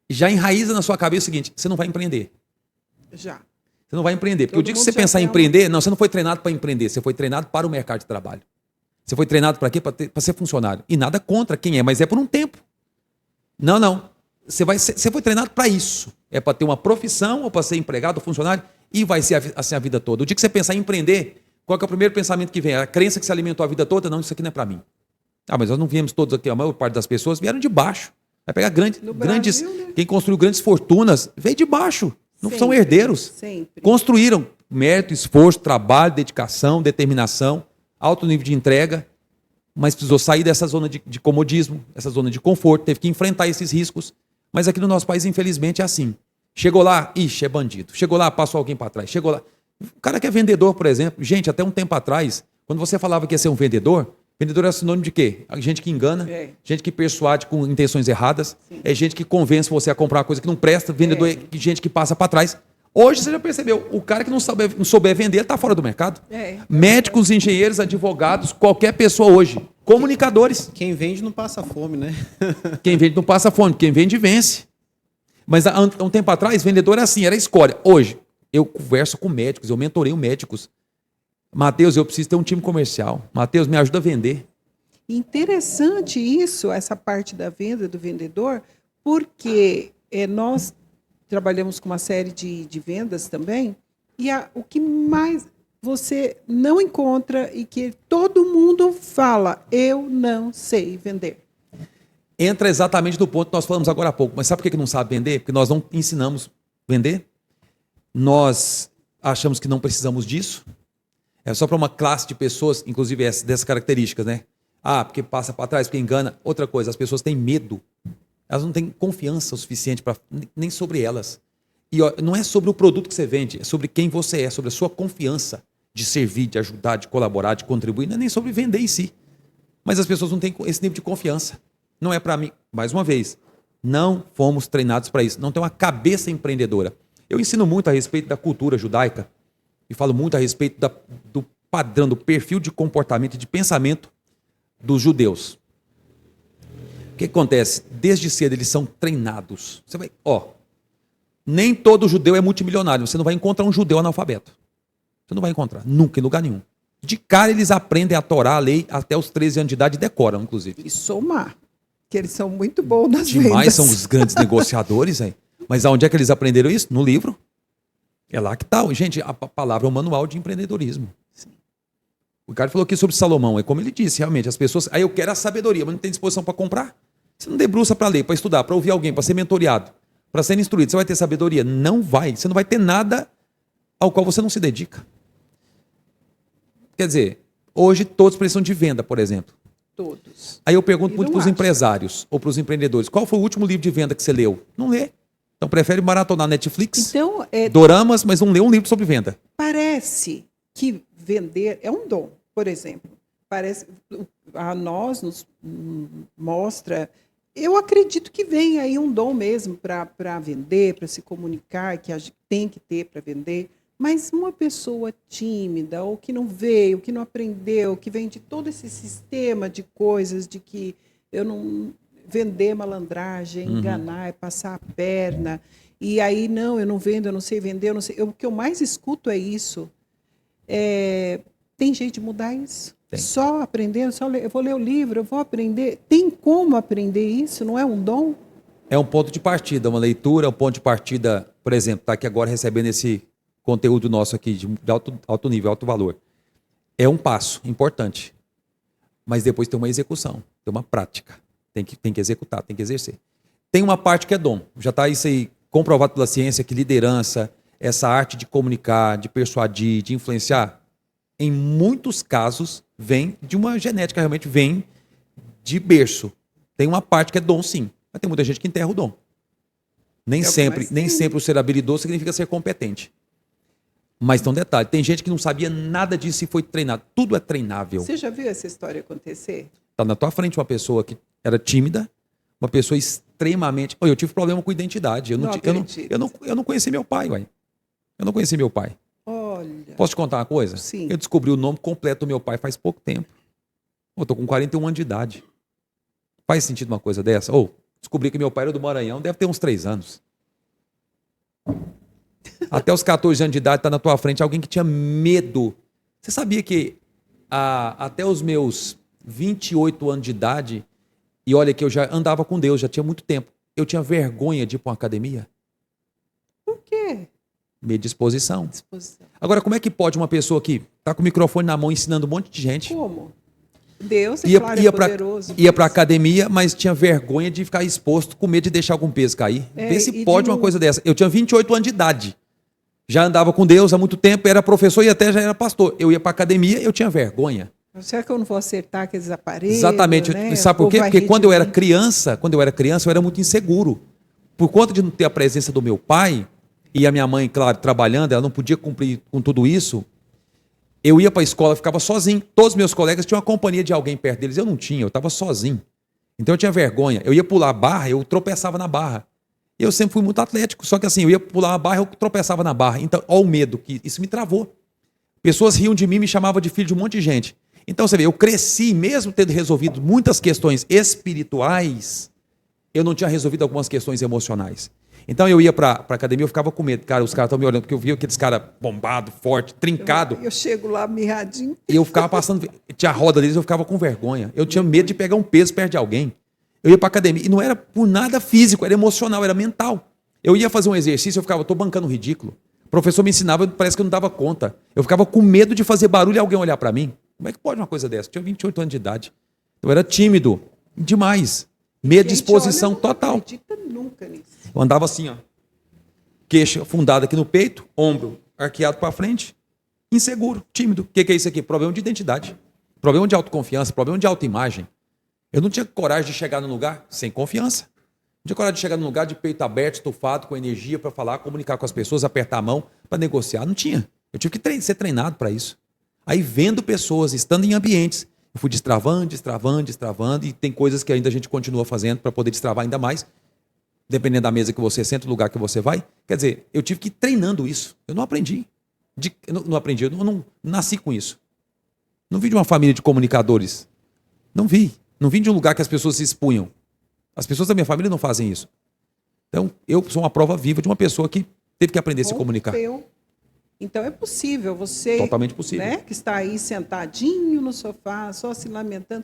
S2: já enraiza na sua cabeça o seguinte, você não vai empreender.
S1: Já.
S2: Você não vai empreender. Porque o dia que você
S1: já
S2: pensar em
S1: tem
S2: empreender, não, você não foi treinado para empreender, você foi treinado para o mercado de trabalho. Você foi treinado para quê? Para ser funcionário. E nada contra quem é, mas é por um tempo. Não. Você foi treinado para isso. É para ter uma profissão, ou para ser empregado, ou funcionário, e vai ser assim a vida toda. O dia que você pensar em empreender, qual que é o primeiro pensamento que vem? A crença que se alimentou a vida toda? Não, isso aqui não é para mim. Ah, mas nós não viemos todos aqui, a maior parte das pessoas vieram de baixo. Vai pegar grandes...
S1: Brasil, né?
S2: Quem construiu grandes fortunas veio de baixo. Não
S1: Sempre,
S2: são herdeiros.
S1: Sempre.
S2: Construíram mérito, esforço, trabalho, dedicação, determinação, alto nível de entrega, mas precisou sair dessa zona de comodismo, essa zona de conforto, teve que enfrentar esses riscos. Mas aqui no nosso país, infelizmente, é assim. Chegou lá, ixi, é bandido. Chegou lá, passou alguém para trás. Chegou lá. O cara que é vendedor, por exemplo, gente, até um tempo atrás, quando você falava que ia ser um vendedor é sinônimo de quê? Gente que engana, gente que persuade com intenções erradas, é gente que convence você a comprar uma coisa que não presta, vendedor é gente que passa para trás. Hoje você já percebeu, o cara que não souber vender, ele está fora do mercado. Médicos, engenheiros, advogados, qualquer pessoa hoje. Comunicadores.
S3: Quem vende não passa fome, né?
S2: Quem vende não passa fome, quem vende vence. Mas há um tempo atrás, vendedor era assim, era escória. Hoje, eu converso com médicos, eu mentoreio médicos. Mateus, eu preciso ter um time comercial. Mateus, me ajuda a vender.
S1: Interessante isso, essa parte da venda do vendedor, porque nós trabalhamos com uma série de vendas também, e o que mais você não encontra e que todo mundo fala, eu não sei vender.
S2: Entra exatamente no ponto que nós falamos agora há pouco. Mas sabe por que não sabe vender? Porque nós não ensinamos a vender. Nós achamos que não precisamos disso. É só para uma classe de pessoas, inclusive dessas características, né? Ah, porque passa para trás, porque engana. Outra coisa, as pessoas têm medo. Elas não têm confiança o suficiente nem sobre elas. E ó, não é sobre o produto que você vende, é sobre quem você é, sobre a sua confiança de servir, de ajudar, de colaborar, de contribuir. Não é nem sobre vender em si. Mas as pessoas não têm esse nível de confiança. Não é para mim. Mais uma vez, não fomos treinados para isso. Não tem uma cabeça empreendedora. Eu ensino muito a respeito da cultura judaica e falo muito a respeito do padrão, do perfil de comportamento e de pensamento dos judeus. O que acontece? Desde cedo eles são treinados. Você vai, nem todo judeu é multimilionário. Você não vai encontrar um judeu analfabeto. Você não vai encontrar, nunca, em lugar nenhum. De cara eles aprendem a Torá, a lei, até os 13 anos de idade e decoram, inclusive.
S1: E somar, que eles são muito bons nas
S2: Demais,
S1: vendas.
S2: são os grandes negociadores, hein? Mas aonde é que eles aprenderam isso? No livro. É lá que está. Gente, a palavra é um manual de empreendedorismo. Sim. O cara falou aqui sobre Salomão. É como ele disse, realmente. As pessoas... Aí eu quero a sabedoria, mas não tem disposição para comprar. Você não debruça para ler, para estudar, para ouvir alguém, para ser mentoreado, para ser instruído. Você vai ter sabedoria? Não vai. Você não vai ter nada ao qual você não se dedica. Quer dizer, hoje todos precisam de venda, por exemplo.
S1: Todos.
S2: Aí eu pergunto muito para os empresários ou para os empreendedores, qual foi o último livro de venda que você leu? Não lê. Então prefere maratonar Netflix, doramas, mas não lê um livro sobre venda.
S1: Parece que vender é um dom, por exemplo. Parece a nós nos mostra, eu acredito que vem aí um dom mesmo para vender, para se comunicar, que a gente tem que ter para vender. Mas uma pessoa tímida, ou que não veio, que não aprendeu, que vem de todo esse sistema de coisas, de que eu não... Vender malandragem, enganar, é passar a perna. E aí, não, eu não vendo, eu não sei vender, eu não sei. O que eu mais escuto é isso. Tem jeito de mudar isso? Tem. Só aprendendo, eu vou ler o livro, eu vou aprender. Tem como aprender isso? Não é um dom?
S2: É um ponto de partida, uma leitura, um ponto de partida, por exemplo, está aqui agora recebendo esse conteúdo nosso aqui de alto nível, alto valor. É um passo importante, mas depois tem uma execução, tem uma prática. Tem que executar, tem que exercer. Tem uma parte que é dom. Já está isso aí comprovado pela ciência, que liderança, essa arte de comunicar, de persuadir, de influenciar, em muitos casos, vem de uma genética, realmente vem de berço. Tem uma parte que é dom, sim. Mas tem muita gente que enterra o dom. Nem sempre o ser habilidoso significa ser competente. Mas tem um detalhe, tem gente que não sabia nada disso e foi treinado. Tudo é treinável.
S1: Você já viu essa história acontecer?
S2: Está na tua frente uma pessoa que era tímida, uma pessoa extremamente... Eu tive problema com identidade. Eu não conheci meu pai, uai. Eu não conheci meu pai.
S1: Olha...
S2: Posso te contar uma coisa?
S1: Sim.
S2: Eu descobri o nome completo do meu pai faz pouco tempo. Eu estou com 41 anos de idade. Faz sentido uma coisa dessa? descobri que meu pai era do Maranhão, deve ter uns 3 anos. Até os 14 anos de idade tá na tua frente alguém que tinha medo. Você sabia que até os meus 28 anos de idade, e olha que eu já andava com Deus, já tinha muito tempo, eu tinha vergonha de ir para uma academia?
S1: Por quê?
S2: Medo de exposição.
S1: Disposição.
S2: Agora, como é que pode uma pessoa que tá com o microfone na mão ensinando um monte de gente,
S1: Como? Deus, é
S2: ia,
S1: claro,
S2: ia
S1: é
S2: pra,
S1: poderoso.
S2: ia pra academia, mas tinha vergonha de ficar exposto, com medo de deixar algum peso cair? Vê se
S1: e
S2: pode
S1: de
S2: uma
S1: não-
S2: coisa dessa. Eu tinha 28 anos de idade. Já andava com Deus há muito tempo, era professor e até já era pastor. Eu ia pra academia, eu tinha vergonha.
S1: Será que eu não vou acertar aqueles aparelhos?
S2: Exatamente.
S1: Né?
S2: E sabe por
S1: O povo
S2: quê?
S1: vai
S2: Porque
S1: rir
S2: quando
S1: de
S2: eu era
S1: mim.
S2: criança, eu era muito inseguro. Por conta de não ter a presença do meu pai e a minha mãe, claro, trabalhando, ela não podia cumprir com tudo isso. Eu ia para a escola, ficava sozinho. Todos os meus colegas tinham uma companhia de alguém perto deles. Eu não tinha, eu estava sozinho. Então eu tinha vergonha. Eu ia pular a barra, eu tropeçava na barra. Eu sempre fui muito atlético, só que assim, eu ia pular uma barra, eu tropeçava na barra. Então, olha o medo, que isso me travou. Pessoas riam de mim, me chamavam de filho de um monte de gente. Então você vê, eu cresci, mesmo tendo resolvido muitas questões espirituais, eu não tinha resolvido algumas questões emocionais. Então eu ia para academia, eu ficava com medo. Cara, os caras estão me olhando, porque eu via aqueles caras bombados, forte, trincado.
S1: Eu chego lá mirradinho.
S2: E eu ficava passando, tinha a roda deles, eu ficava com vergonha. Eu tinha medo de pegar um peso perto de alguém. Eu ia para academia, e não era por nada físico, era emocional, era mental. Eu ia fazer um exercício, eu ficava, tô bancando ridículo. O professor me ensinava, parece que eu não dava conta. Eu ficava com medo de fazer barulho e alguém olhar para mim. Como é que pode uma coisa dessa? Eu tinha 28 anos de idade. Eu era tímido, demais. Medo de
S1: Gente,
S2: exposição
S1: olha,
S2: total.
S1: Não acredita nunca nisso.
S2: Eu andava assim, ó. Queixa afundada aqui no peito, ombro arqueado para frente, inseguro, tímido. O que é isso aqui? Problema de identidade. Problema de autoconfiança, problema de autoimagem. Eu não tinha coragem de chegar num lugar sem confiança. Não tinha coragem de chegar num lugar de peito aberto, estufado, com energia para falar, comunicar com as pessoas, apertar a mão para negociar. Não tinha. Eu tive que ser treinado para isso. Aí vendo pessoas, estando em ambientes, eu fui destravando, e tem coisas que ainda a gente continua fazendo para poder destravar ainda mais, dependendo da mesa que você senta, do lugar que você vai. Quer dizer, eu tive que ir treinando isso. Eu não aprendi. Eu não nasci com isso. Não vim de uma família de comunicadores. Não vi. Não vim de um lugar que as pessoas se expunham. As pessoas da minha família não fazem isso. Então, eu sou uma prova viva de uma pessoa que teve que aprender a se comunicar.
S1: Então é possível você,
S2: Totalmente possível.
S1: né, que está aí sentadinho no sofá, só se lamentando.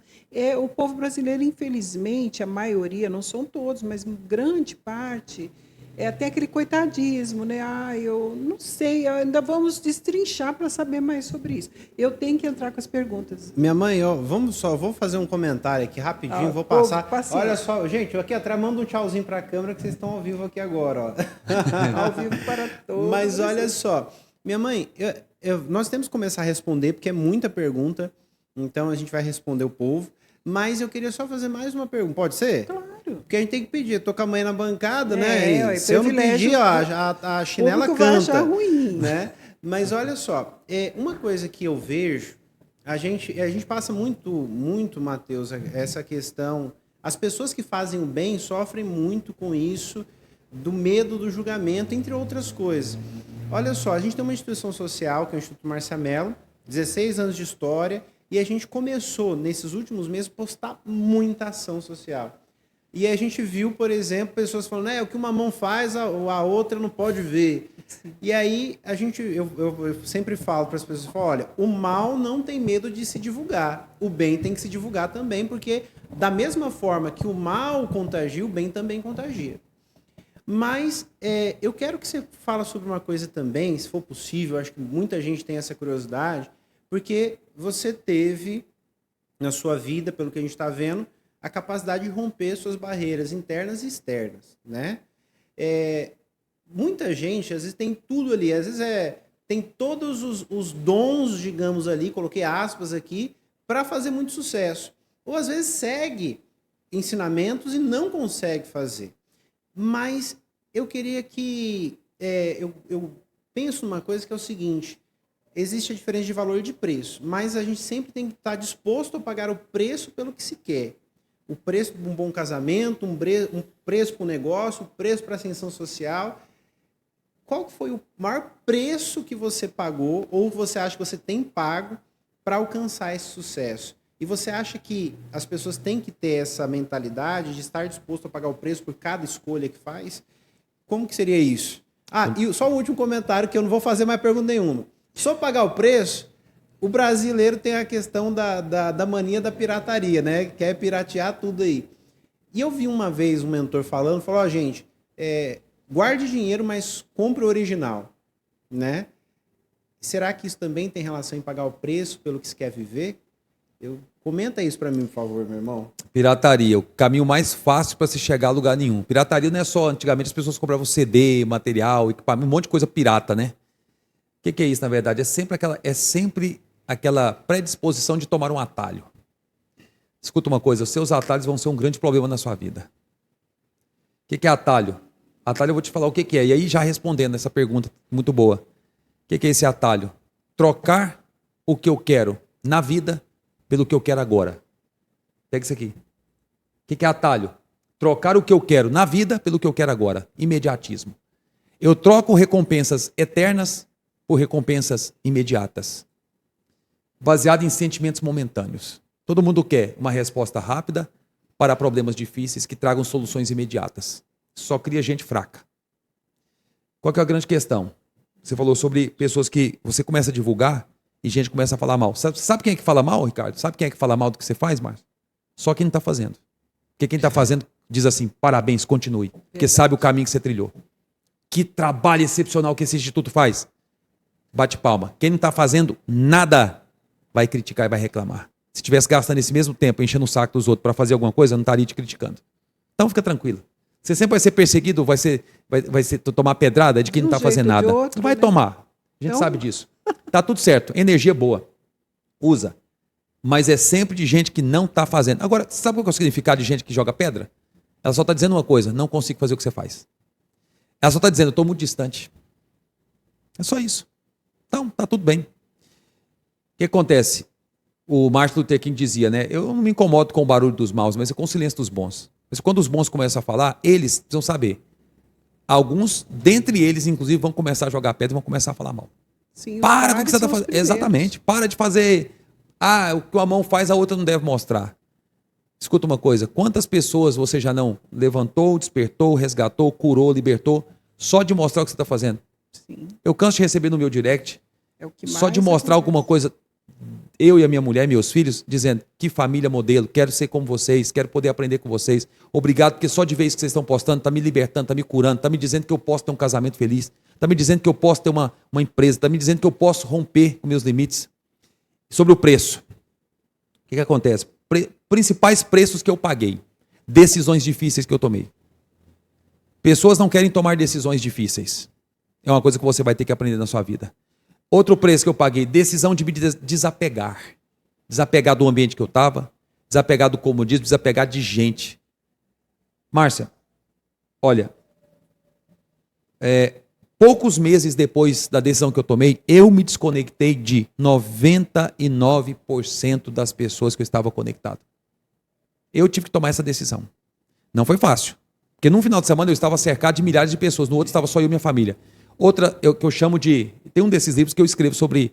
S1: O povo brasileiro, infelizmente, a maioria, não são todos, mas grande parte, até aquele coitadismo, né? Eu não sei, ainda vamos destrinchar para saber mais sobre isso. Eu tenho que entrar com as perguntas.
S3: Minha mãe, ó, vou fazer um comentário aqui rapidinho, vou
S1: povo,
S3: passar.
S1: paciência.
S3: Olha só, gente, eu aqui atrás mando um tchauzinho para a câmera que vocês estão ao vivo aqui agora, ó.
S1: Ao vivo para todos.
S3: Mas olha só, minha mãe, nós temos que começar a responder, porque é muita pergunta, então a gente vai responder o povo. Mas eu queria só fazer mais uma pergunta, pode ser?
S1: Claro.
S3: Porque a gente tem que pedir, eu tô com a mãe na bancada, né? E se eu não
S1: privilégio,
S3: pedir, ó, a chinela
S1: público vai
S3: canta.
S1: achar ruim.
S3: Né? Mas olha só, uma coisa que eu vejo, a gente passa muito, Matheus, essa questão. As pessoas que fazem o bem sofrem muito com isso, do medo do julgamento, entre outras coisas. Olha só, a gente tem uma instituição social, que é o Instituto Márcia Mello, 16 anos de história, e a gente começou, nesses últimos meses, a postar muita ação social. E a gente viu, por exemplo, pessoas falando, o que uma mão faz, a outra não pode ver. E aí, eu sempre falo para as pessoas, olha, o mal não tem medo de se divulgar, o bem tem que se divulgar também, porque da mesma forma que o mal contagia, o bem também contagia. Mas eu quero que você fale sobre uma coisa também, se for possível, acho que muita gente tem essa curiosidade, porque você teve, na sua vida, pelo que a gente está vendo, a capacidade de romper suas barreiras internas e externas, né? Muita gente, às vezes, tem tudo ali, às vezes tem todos os dons, digamos ali, coloquei aspas aqui, para fazer muito sucesso. Ou, às vezes, segue ensinamentos e não consegue fazer. Mas eu queria que... eu penso numa coisa que é o seguinte, existe a diferença de valor e de preço, mas a gente sempre tem que estar disposto a pagar o preço pelo que se quer. O preço de um bom casamento, um preço para o negócio, o preço para a ascensão social. Qual foi o maior preço que você pagou ou você acha que você tem pago para alcançar esse sucesso? E você acha que as pessoas têm que ter essa mentalidade de estar disposto a pagar o preço por cada escolha que faz? Como que seria isso? E só o último comentário, que eu não vou fazer mais pergunta nenhuma. Só pagar o preço, o brasileiro tem a questão da mania da pirataria, né? Quer piratear tudo aí. E eu vi uma vez um mentor falou, gente, guarde dinheiro, mas compre o original, né? Será que isso também tem relação em pagar o preço pelo que se quer viver? Comenta isso para mim, por favor, meu irmão.
S2: Pirataria, o caminho mais fácil para se chegar a lugar nenhum. Pirataria não é só, antigamente as pessoas compravam CD, material, equipamento, um monte de coisa pirata, né? O que é isso, na verdade? É sempre aquela predisposição de tomar um atalho. Escuta uma coisa, os seus atalhos vão ser um grande problema na sua vida. O que é atalho? Atalho eu vou te falar o que é. E aí já respondendo essa pergunta muito boa. O que é esse atalho? Trocar o que eu quero na vida pelo que eu quero agora. Pega isso aqui. O que é atalho? Trocar o que eu quero na vida pelo que eu quero agora. Imediatismo. Eu troco recompensas eternas por recompensas imediatas. Baseado em sentimentos momentâneos. Todo mundo quer uma resposta rápida para problemas difíceis que tragam soluções imediatas. Só cria gente fraca. Qual que é a grande questão? Você falou sobre pessoas que você começa a divulgar e gente começa a falar mal. Sabe quem é que fala mal, Ricardo? Sabe quem é que fala mal do que você faz, Márcio? Só quem não está fazendo. Porque quem está fazendo diz assim, parabéns, continue. Porque sabe o caminho que você trilhou. Que trabalho excepcional que esse instituto faz. Bate palma. Quem não está fazendo nada vai criticar e vai reclamar. Se estivesse gastando esse mesmo tempo enchendo o saco dos outros para fazer alguma coisa, eu não estaria te criticando. Então fica tranquilo. Você sempre vai ser perseguido, vai tomar pedrada de quem não está fazendo nada. Outro, vai tomar. A gente sabe disso. Tá tudo certo. Energia boa. Usa. Mas é sempre de gente que não está fazendo. Agora, sabe qual é o significado de gente que joga pedra? Ela só está dizendo uma coisa, não consigo fazer o que você faz. Ela só está dizendo, eu estou muito distante. É só isso. Então, tá tudo bem. O que acontece? O Martin Luther King dizia, né? Eu não me incomodo com o barulho dos maus, mas é com o silêncio dos bons. Mas quando os bons começam a falar, eles precisam saber. Alguns, dentre eles, inclusive, vão começar a jogar pedra e vão começar a falar mal.
S1: Sim,
S2: para com o que você está fazendo. Exatamente. Para de fazer. O que uma mão faz, a outra não deve mostrar. Escuta uma coisa. Quantas pessoas você já não levantou, despertou, resgatou, curou, libertou, só de mostrar o que você está fazendo?
S1: Sim.
S2: Eu canso de receber no meu direct, só de mostrar
S1: acontece.
S2: Alguma coisa, eu e a minha mulher, meus filhos, dizendo que família modelo, quero ser como vocês, quero poder aprender com vocês. Obrigado, porque só de vez que vocês estão postando, está me libertando, está me curando, está me dizendo que eu posso ter um casamento feliz, está me dizendo que eu posso ter uma empresa, está me dizendo que eu posso romper com meus limites. Sobre o preço. O que acontece? Principais preços que eu paguei. Decisões difíceis que eu tomei. Pessoas não querem tomar decisões difíceis. É uma coisa que você vai ter que aprender na sua vida. Outro preço que eu paguei, decisão de me desapegar. Desapegar do ambiente que eu estava, desapegar do comodismo, desapegar de gente. Márcia, olha, poucos meses depois da decisão que eu tomei, eu me desconectei de 99% das pessoas que eu estava conectado. Eu tive que tomar essa decisão. Não foi fácil. Porque num final de semana eu estava cercado de milhares de pessoas, no outro estava só eu e minha família. Outra, que eu chamo de... Tem um desses livros que eu escrevo sobre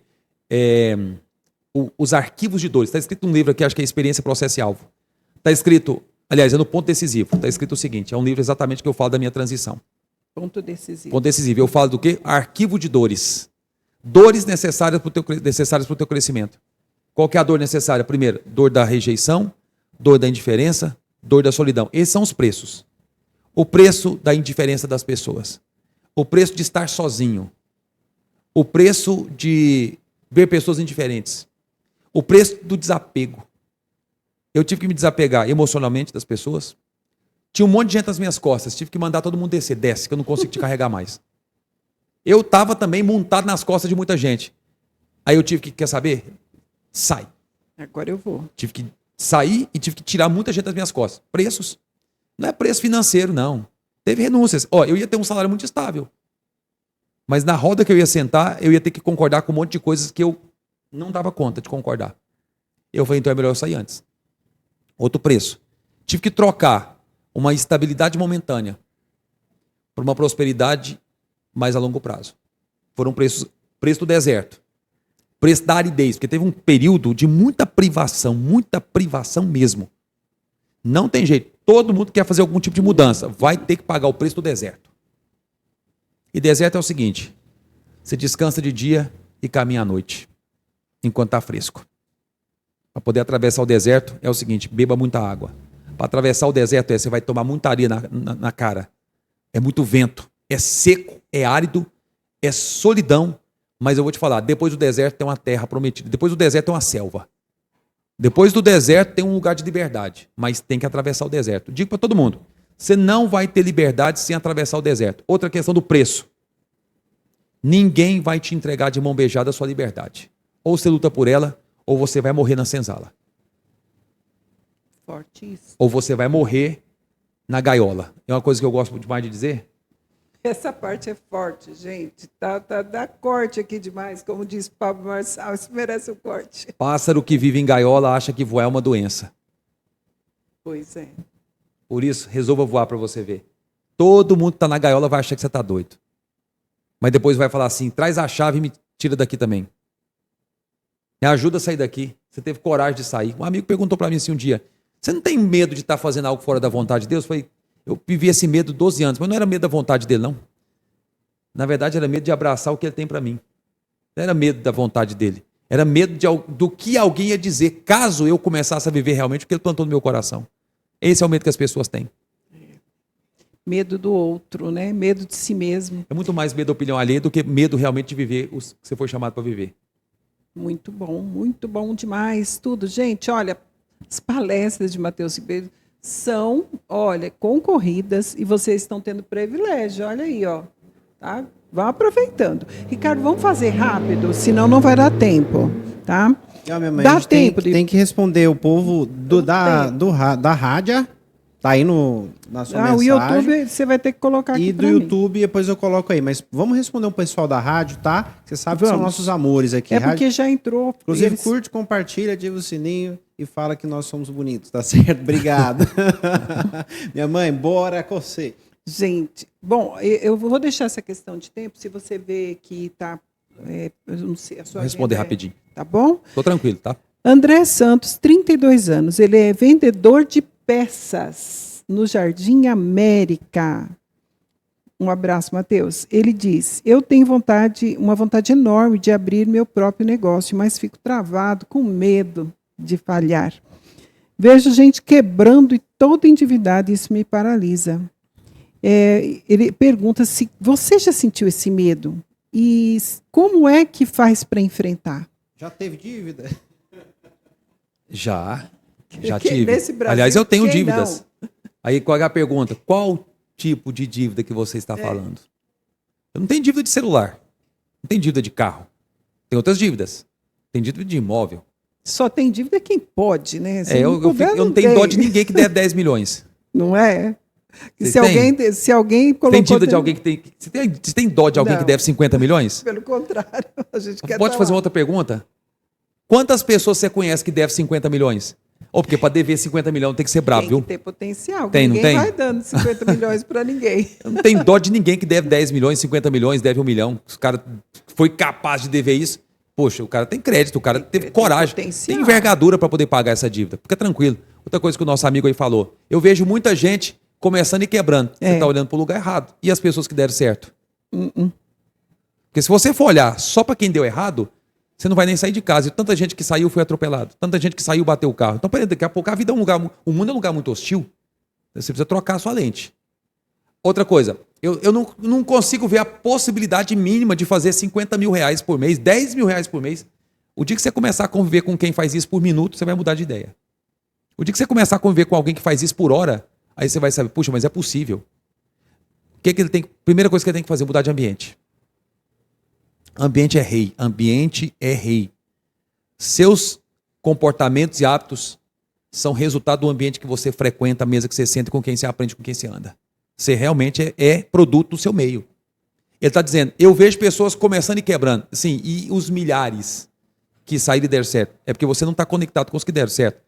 S2: os arquivos de dores. Está escrito num livro aqui, acho que é Experiência, Processo e Alvo. Está escrito, aliás, é no Ponto Decisivo. Está escrito o seguinte, é um livro exatamente que eu falo da minha transição.
S1: Ponto decisivo.
S2: Ponto decisivo. Eu falo do quê? Arquivo de dores. Dores necessárias para o teu crescimento. Qual que é a dor necessária? Primeiro, dor da rejeição, dor da indiferença, dor da solidão. Esses são os preços. O preço da indiferença das pessoas. O preço de estar sozinho. O preço de ver pessoas indiferentes. O preço do desapego. Eu tive que me desapegar emocionalmente das pessoas. Tinha um monte de gente nas minhas costas. Tive que mandar todo mundo descer. Desce, que eu não consigo te carregar mais. Eu estava também montado nas costas de muita gente. Aí eu tive que, quer saber? Sai.
S1: Agora eu vou.
S2: Tive que sair e tive que tirar muita gente das minhas costas. Preços. Não é preço financeiro, não. Teve renúncias. Eu ia ter um salário muito estável. Mas na roda que eu ia sentar, eu ia ter que concordar com um monte de coisas que eu não dava conta de concordar. Eu falei, então é melhor eu sair antes. Outro preço. Tive que trocar uma estabilidade momentânea por uma prosperidade mais a longo prazo. Foram preço do deserto. preço da aridez, porque teve um período de muita privação mesmo. Não tem jeito. Todo mundo quer fazer algum tipo de mudança, vai ter que pagar o preço do deserto. E deserto é o seguinte: você descansa de dia e caminha à noite, enquanto está fresco. Para poder atravessar o deserto é o seguinte: beba muita água. Para atravessar o deserto você vai tomar muita areia na cara. É muito vento, é seco, é árido, é solidão. Mas eu vou te falar, depois do deserto tem uma terra prometida. Depois do deserto tem uma selva. Depois do deserto tem um lugar de liberdade. Mas tem que atravessar o deserto. Digo para todo mundo, você não vai ter liberdade sem atravessar o deserto. Outra questão do preço. Ninguém vai te entregar de mão beijada a sua liberdade. Ou você luta por ela, ou você vai morrer na senzala.
S1: Forte isso.
S2: Ou você vai morrer na gaiola. É uma coisa que eu gosto demais de dizer.
S1: Essa parte é forte, gente. Dá corte aqui demais, como diz Pablo Marçal. Isso merece um corte.
S2: Pássaro que vive em gaiola acha que voar é uma doença.
S1: Pois é.
S2: Por isso, resolva voar para você ver. Todo mundo que está na gaiola vai achar que você está doido. Mas depois vai falar assim: traz a chave e me tira daqui também. Me ajuda a sair daqui. Você teve coragem de sair. Um amigo perguntou para mim assim um dia: você não tem medo de estar fazendo algo fora da vontade de Deus? Eu falei: eu vivi esse medo 12 anos, mas não era medo da vontade dele, não. Na verdade, era medo de abraçar o que ele tem para mim. Não era medo da vontade dele. Era medo do que alguém ia dizer caso eu começasse a viver realmente o que ele plantou no meu coração. Esse é o medo que as pessoas têm.
S1: Medo do outro, né? Medo de si mesmo.
S2: É muito mais medo da opinião alheia do que medo realmente de viver o que você foi chamado para viver.
S1: Muito bom demais. Tudo. Gente, olha, as palestras de Matheus Ribeiro são, olha, concorridas e vocês estão tendo privilégio. Olha aí, ó. Tá? Vão aproveitando. Ricardo, vamos fazer rápido, senão não vai dar tempo, tá?
S3: Minha mãe,
S1: Dá tempo
S3: tem que responder o povo da rádio. Tá aí na sua mensagem.
S1: O YouTube você vai ter que colocar aqui.
S3: E do YouTube depois eu coloco aí. Mas vamos responder o pessoal da rádio, tá? Você sabe que são nossos amores aqui.
S1: É porque já entrou.
S3: Inclusive, curte, compartilha, ativa o sininho e fala que nós somos bonitos, tá certo? Obrigado. Minha mãe, bora com você.
S1: Gente, bom, eu vou deixar essa questão de tempo. Se você vê que está... eu não sei, a sua
S2: Vou responder
S1: agenda
S2: rapidinho.
S1: Tá bom?
S2: Tô tranquilo, tá?
S1: André Santos, 32 anos. Ele é vendedor de peças no Jardim América. Um abraço, Matheus. Ele diz: eu tenho uma vontade enorme de abrir meu próprio negócio, mas fico travado com medo de falhar. Vejo gente quebrando e toda endividada, e isso me paralisa. Ele pergunta se você já sentiu esse medo e como é que faz para enfrentar?
S3: Já teve dívida?
S2: Já tive.
S1: Nesse Brasil,
S2: aliás, eu tenho
S1: quem
S2: dívidas.
S1: não?
S2: Aí qual é a pergunta? Qual tipo de dívida que você está falando? Eu não tenho dívida de celular. Não tenho dívida de carro. Tem outras dívidas. Tem dívida de imóvel.
S1: Só tem dívida quem pode, né?
S2: Eu não tenho dó de ninguém que deve 10 milhões.
S1: Não é?
S2: Você
S1: Se alguém colocou...
S2: Tem dívida de alguém que tem... Você tem dó de alguém que deve 50 milhões?
S1: Pelo contrário. A gente quer
S2: Pode fazer uma outra pergunta? Quantas pessoas você conhece que deve 50 milhões? Ou porque para dever 50 milhões tem que ser bravo, viu?
S1: Tem que ter potencial.
S2: Tem,
S1: ninguém
S2: não tem?
S1: vai dando 50 milhões para ninguém.
S2: Eu não tenho dó de ninguém que deve 10 milhões, 50 milhões, deve 1 milhão. O cara foi capaz de dever isso. Poxa, o cara tem crédito, o cara teve coragem, tem envergadura para poder pagar essa dívida. Fica tranquilo. Outra coisa que o nosso amigo aí falou. Eu vejo muita gente começando e quebrando. Você está olhando para o lugar errado. E as pessoas que deram certo? Porque se você for olhar só para quem deu errado, você não vai nem sair de casa. E tanta gente que saiu foi atropelado. Tanta gente que saiu bateu o carro. Então, daqui a pouco a vida é um lugar... O mundo é um lugar muito hostil. Você precisa trocar a sua lente. Outra coisa. Eu não consigo ver a possibilidade mínima de fazer 50 mil reais por mês, 10 mil reais por mês. O dia que você começar a conviver com quem faz isso por minuto, você vai mudar de ideia. O dia que você começar a conviver com alguém que faz isso por hora, aí você vai saber, puxa, mas é possível. O que ele tem? Primeira coisa que ele tem que fazer é mudar de ambiente. Ambiente é rei. Ambiente é rei. Seus comportamentos e hábitos são resultado do ambiente que você frequenta, a mesa que você senta, com quem você aprende, com quem você anda. Você realmente é produto do seu meio. Ele está dizendo, eu vejo pessoas começando e quebrando. Sim, e os milhares que saíram e deram certo. É porque você não está conectado com os que deram certo.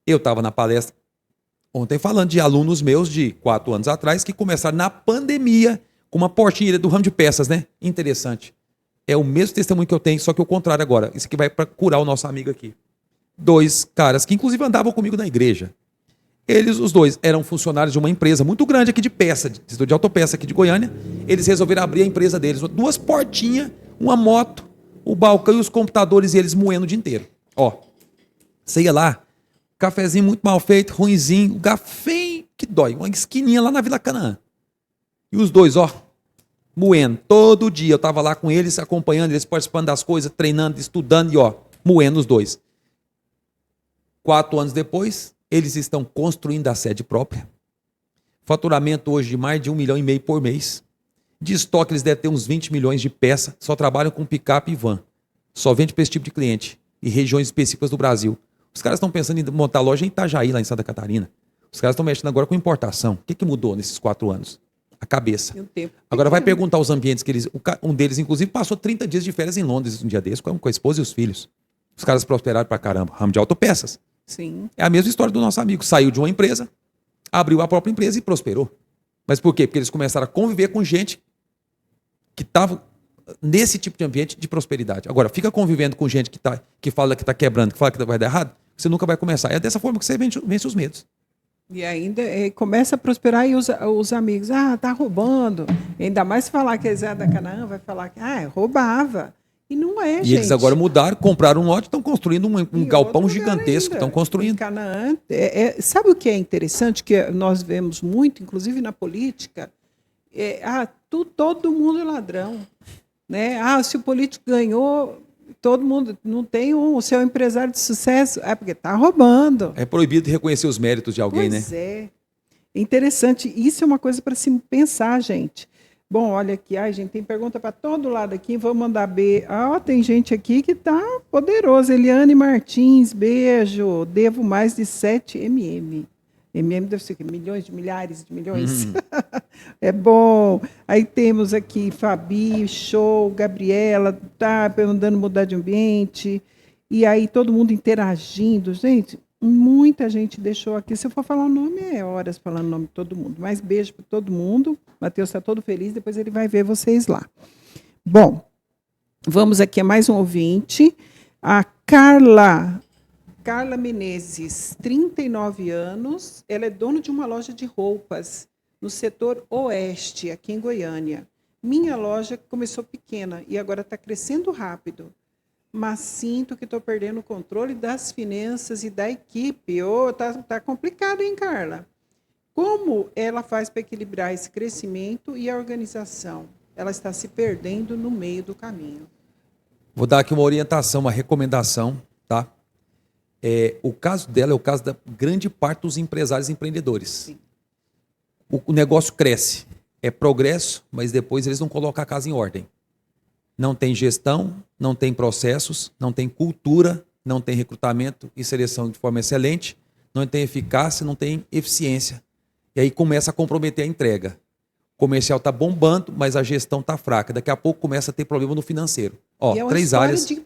S2: Eu estava na palestra ontem falando de alunos meus de 4 anos atrás que começaram na pandemia com uma portinha do ramo de peças, né? Interessante. É o mesmo testemunho que eu tenho, só que o contrário agora. Isso aqui vai para curar o nosso amigo aqui. 2 caras que inclusive andavam comigo na igreja. Eles, os 2, eram funcionários de uma empresa muito grande aqui de peça, de autopeça aqui de Goiânia. Eles resolveram abrir a empresa deles. 2 portinhas, uma moto, o balcão e os computadores e eles moendo o dia inteiro. Ó, você ia lá, cafezinho muito mal feito, ruinzinho, lugar feio que dói. Uma esquininha lá na Vila Canaã. E os 2, ó, moendo. Todo dia eu tava lá com eles, acompanhando, eles participando das coisas, treinando, estudando e ó, moendo os 2. 4 anos depois, eles estão construindo a sede própria. Faturamento hoje de mais de 1,5 milhão por mês. De estoque eles devem ter uns 20 milhões de peças, só trabalham com picape e van. Só vende para esse tipo de cliente. E regiões específicas do Brasil. Os caras estão pensando em montar loja em Itajaí, lá em Santa Catarina. Os caras estão mexendo agora com importação. O que mudou nesses 4 anos? A cabeça. Agora vai perguntar os ambientes que eles... Um deles, inclusive, passou 30 dias de férias em Londres um dia desse, com a esposa e os filhos. Os caras prosperaram pra caramba. Ramo de autopeças.
S1: Sim.
S2: É a mesma história do nosso amigo. Saiu de uma empresa, abriu a própria empresa e prosperou. Mas por quê? Porque eles começaram a conviver com gente que estava nesse tipo de ambiente de prosperidade. Agora, fica convivendo com gente que fala que está quebrando, que fala que vai dar errado, você nunca vai começar. É dessa forma que você vence os medos.
S1: E ainda começa a prosperar e os amigos, tá roubando. Ainda mais se falar que é Zé da Canaã, vai falar que roubava. E não é, gente.
S2: E eles agora mudaram, compraram um lote, estão construindo um galpão gigantesco. Estão construindo.
S1: Em Canaã, sabe o que é interessante, que nós vemos muito, inclusive na política? Todo mundo é ladrão. Né? Se o político ganhou, todo mundo não tem o seu empresário de sucesso, porque está roubando.
S2: É proibido reconhecer os méritos de alguém,
S1: pois
S2: né?
S1: É. Interessante. Isso é uma coisa para se pensar, gente. Bom, olha aqui, gente, tem pergunta para todo lado aqui, vou mandar B. Tem gente aqui que está poderoso. Eliane Martins, beijo. Devo mais de 7 MM. MM deve ser milhões de milhares de milhões. É bom. Aí temos aqui Fabi, show, Gabriela, tá mandando mudar de ambiente. E aí todo mundo interagindo. Gente, muita gente deixou aqui. Se eu for falar o nome, é horas falando o nome de todo mundo. Mas beijo para todo mundo. Matheus está todo feliz, depois ele vai ver vocês lá. Bom, vamos aqui a mais um ouvinte. A Carla Menezes, 39 anos, ela é dona de uma loja de roupas no setor oeste, aqui em Goiânia. Minha loja começou pequena e agora está crescendo rápido, mas sinto que estou perdendo o controle das finanças e da equipe. Tá complicado, hein, Carla? Como ela faz para equilibrar esse crescimento e a organização? Ela está se perdendo no meio do caminho.
S2: Vou dar aqui uma orientação, uma recomendação, tá? O caso dela é o caso da grande parte dos empresários e empreendedores.
S1: Sim.
S2: O negócio cresce, é progresso, mas depois eles não colocam a casa em ordem. Não tem gestão, não tem processos, não tem cultura, não tem recrutamento e seleção de forma excelente, não tem eficácia, não tem eficiência. E aí começa a comprometer a entrega. O comercial está bombando, mas a gestão está fraca. Daqui a pouco começa a ter problema no financeiro.
S1: E é uma
S2: 3 áreas.
S1: De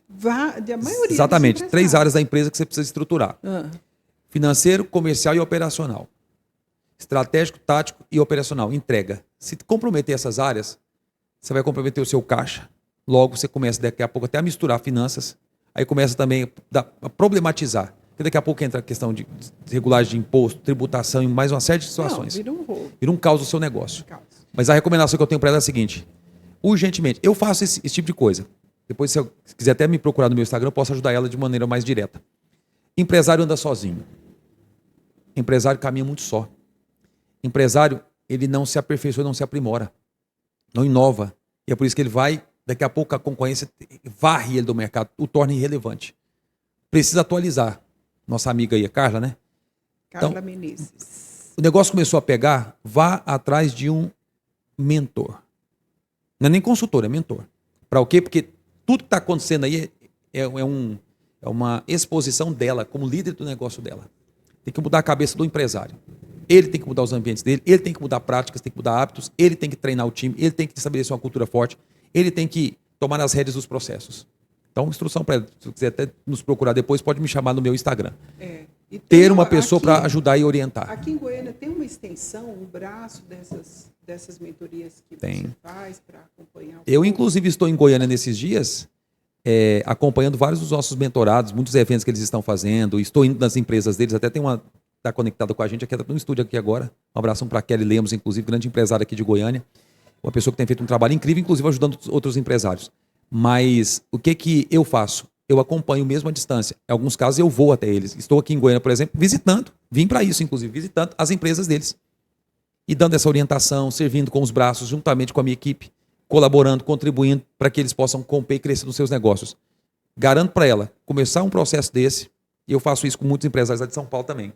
S1: a maioria.
S2: Exatamente, 3 áreas da empresa que você precisa estruturar:
S1: Ah.
S2: financeiro, comercial e operacional. Estratégico, tático e operacional. Entrega. Se comprometer essas áreas, você vai comprometer o seu caixa. Logo, você começa daqui a pouco até a misturar finanças. Aí começa também a problematizar. Porque daqui a pouco entra a questão de regulagem de imposto, tributação e mais uma série de situações.
S1: Não, vira um rolo.
S2: Vira um caos o seu negócio.
S1: Caos.
S2: Mas a recomendação que eu tenho para ela é a seguinte: urgentemente, eu faço esse tipo de coisa. Depois, se quiser até me procurar no meu Instagram, eu posso ajudar ela de maneira mais direta. Empresário anda sozinho. Empresário caminha muito só. Empresário, ele não se aperfeiçoa, não se aprimora. Não inova. E é por isso que ele vai, daqui a pouco a concorrência varre ele do mercado, o torna irrelevante. Precisa atualizar. Nossa amiga aí, a Carla, né?
S1: Carla Menezes.
S2: O negócio começou a pegar, vá atrás de um mentor. Não é nem consultor, é mentor. Para o quê? Porque tudo que está acontecendo aí é uma exposição dela como líder do negócio dela. Tem que mudar a cabeça do empresário. Ele tem que mudar os ambientes dele, ele tem que mudar práticas, tem que mudar hábitos, ele tem que treinar o time, ele tem que estabelecer uma cultura forte, ele tem que tomar as rédeas dos processos. Então, instrução para ele. Se você quiser até nos procurar depois, pode me chamar no meu Instagram. Ter uma pessoa para ajudar e orientar.
S1: Aqui em Goiânia tem uma uma extensão, um braço dessas mentorias que
S2: Tem.
S1: você faz para acompanhar?
S2: Eu, inclusive, estou em Goiânia nesses dias, acompanhando vários dos nossos mentorados, muitos eventos que eles estão fazendo. Estou indo nas empresas deles, até tem uma está conectada com a gente aqui no estúdio aqui agora. Um abraço para a Kelly Lemos, inclusive, grande empresária aqui de Goiânia. Uma pessoa que tem feito um trabalho incrível, inclusive ajudando outros empresários. Mas o que eu faço? Eu acompanho mesmo à distância. Em alguns casos eu vou até eles. Estou aqui em Goiânia, por exemplo, visitando. Vim para isso, inclusive, visitando as empresas deles. E dando essa orientação, servindo com os braços, juntamente com a minha equipe, colaborando, contribuindo para que eles possam romper e crescer nos seus negócios. Garanto para ela, começar um processo desse, e eu faço isso com muitos empresários lá de São Paulo também.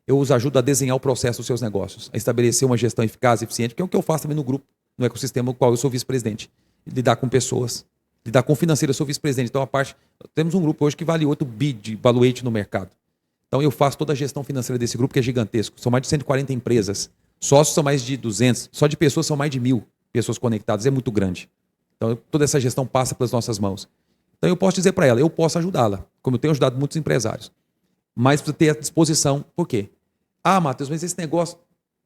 S2: Eu os ajudo a desenhar o processo dos seus negócios, a estabelecer uma gestão eficaz e eficiente, que é o que eu faço também no grupo, no ecossistema no qual eu sou vice-presidente. Lidar com pessoas, lidar com financeiro, eu sou vice-presidente. Então, temos um grupo hoje que vale 8 bi de valuate no mercado. Então, eu faço toda a gestão financeira desse grupo, que é gigantesco. São mais de 140 empresas. Sócios são mais de 200. Só de pessoas são mais de 1.000 pessoas conectadas. É muito grande. Então, toda essa gestão passa pelas nossas mãos. Então, eu posso dizer para ela, eu posso ajudá-la, como eu tenho ajudado muitos empresários. Mas precisa ter a disposição. Por quê? Ah, Matheus, mas esse negócio...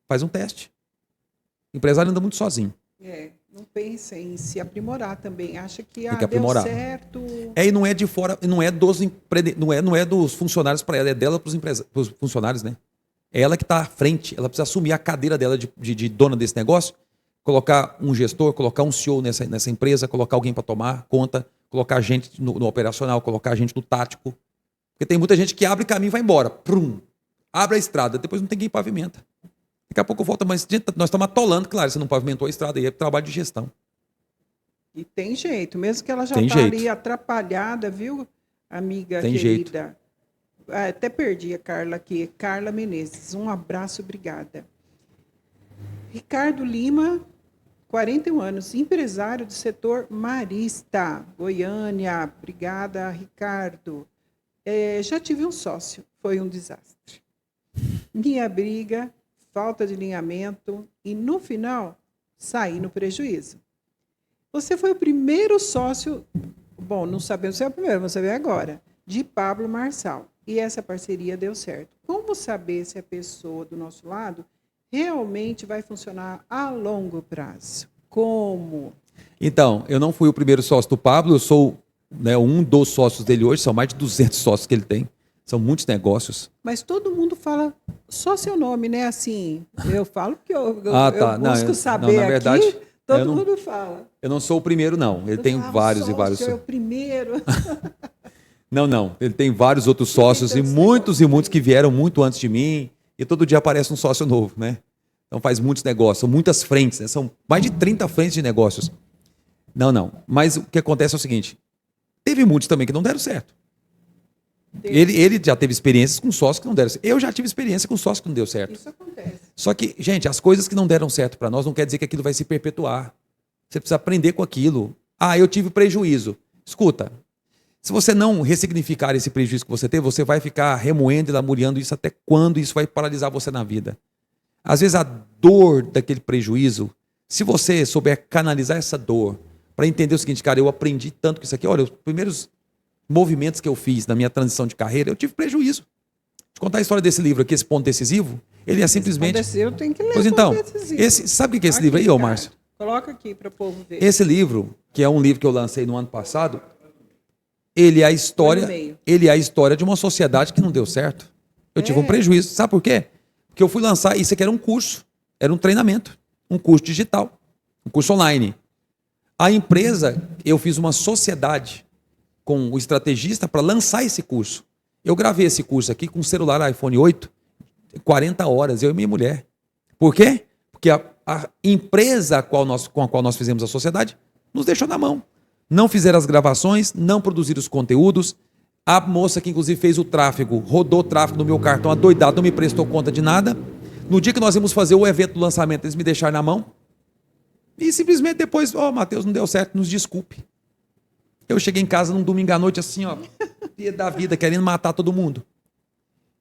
S2: Faz um teste. O empresário anda muito sozinho.
S1: Não pensa em se aprimorar também. Acha que,
S2: Tem que aprimorar.
S1: Deu certo.
S2: E não é de fora, não é dos funcionários para ela, é dela para os funcionários, né? É ela que está à frente, ela precisa assumir a cadeira dela de dona desse negócio, colocar um gestor, colocar um CEO nessa empresa, colocar alguém para tomar conta, colocar gente no operacional, colocar gente no tático. Porque tem muita gente que abre caminho e vai embora. Prum, abre a estrada, depois não tem quem pavimenta. Daqui a pouco volta, mas gente, nós estamos atolando, claro, você não pavimentou a estrada, aí é trabalho de gestão.
S1: E tem jeito, mesmo que ela já está ali atrapalhada, viu, amiga
S2: tem
S1: querida?
S2: Jeito.
S1: Até perdi a Carla aqui. Carla Menezes, um abraço, obrigada. Ricardo Lima, 41 anos, empresário do setor marista, Goiânia. Obrigada, Ricardo. Já tive um sócio, foi um desastre. Minha briga, falta de alinhamento e, no final, saí no prejuízo. Você foi o primeiro sócio, bom, não sabemos se é o primeiro, vamos saber agora, de Pablo Marçal. E essa parceria deu certo. Como saber se a pessoa do nosso lado realmente vai funcionar a longo prazo? Como?
S2: Então, eu não fui o primeiro sócio do Pablo, eu sou um dos sócios dele hoje, são mais de 200 sócios que ele tem. São muitos negócios.
S1: Mas todo mundo fala só seu nome, né? Assim, eu falo que eu busco saber
S2: na verdade,
S1: aqui, todo mundo fala.
S2: Eu não sou o primeiro, não. Ele tem vários e vários.
S1: É o primeiro.
S2: Não. Ele tem vários outros sócios e muitos que vieram muito antes de mim. E todo dia aparece um sócio novo, né? Então faz muitos negócios, são muitas frentes, né? São mais de 30 frentes de negócios. Não. Mas o que acontece é o seguinte, teve muitos também que não deram certo. Ele já teve experiências com sócios que não deram certo. Eu já tive experiência com sócios que não deu certo.
S1: Isso acontece.
S2: Só que, gente, as coisas que não deram certo para nós não quer dizer que aquilo vai se perpetuar. Você precisa aprender com aquilo. Ah, eu tive prejuízo. Escuta, se você não ressignificar esse prejuízo que você teve, você vai ficar remoendo e lamuriando isso até quando isso vai paralisar você na vida. Às vezes a dor daquele prejuízo, se você souber canalizar essa dor para entender o seguinte, cara, eu aprendi tanto com isso aqui. Olha, os primeiros movimentos que eu fiz na minha transição de carreira, eu tive prejuízo. Te contar a história desse livro aqui, esse ponto decisivo, ele é simplesmente...
S1: Eu tenho que ler.
S2: Pois então, sabe o que é esse livro aí, ô Márcio?
S1: Coloca aqui para o povo ver.
S2: Esse livro, que é um livro que eu lancei no ano passado, ele é a história de uma sociedade que não deu certo. Eu tive um prejuízo. Sabe por quê? Porque eu fui lançar, isso aqui era um curso, era um treinamento, um curso digital, um curso online. A empresa, eu fiz uma sociedade com o estrategista para lançar esse curso. Eu gravei esse curso aqui com um celular iPhone 8, 40 horas, eu e minha mulher. Por quê? Porque a empresa com a qual nós fizemos a sociedade nos deixou na mão. Não fizeram as gravações, não produziram os conteúdos. A moça que inclusive fez o tráfego, rodou o tráfego no meu cartão adoidado, não me prestou conta de nada. No dia que nós íamos fazer o evento do lançamento, eles me deixaram na mão. E simplesmente depois, Matheus, não deu certo, nos desculpe. Eu cheguei em casa num domingo à noite assim, dia da vida, querendo matar todo mundo.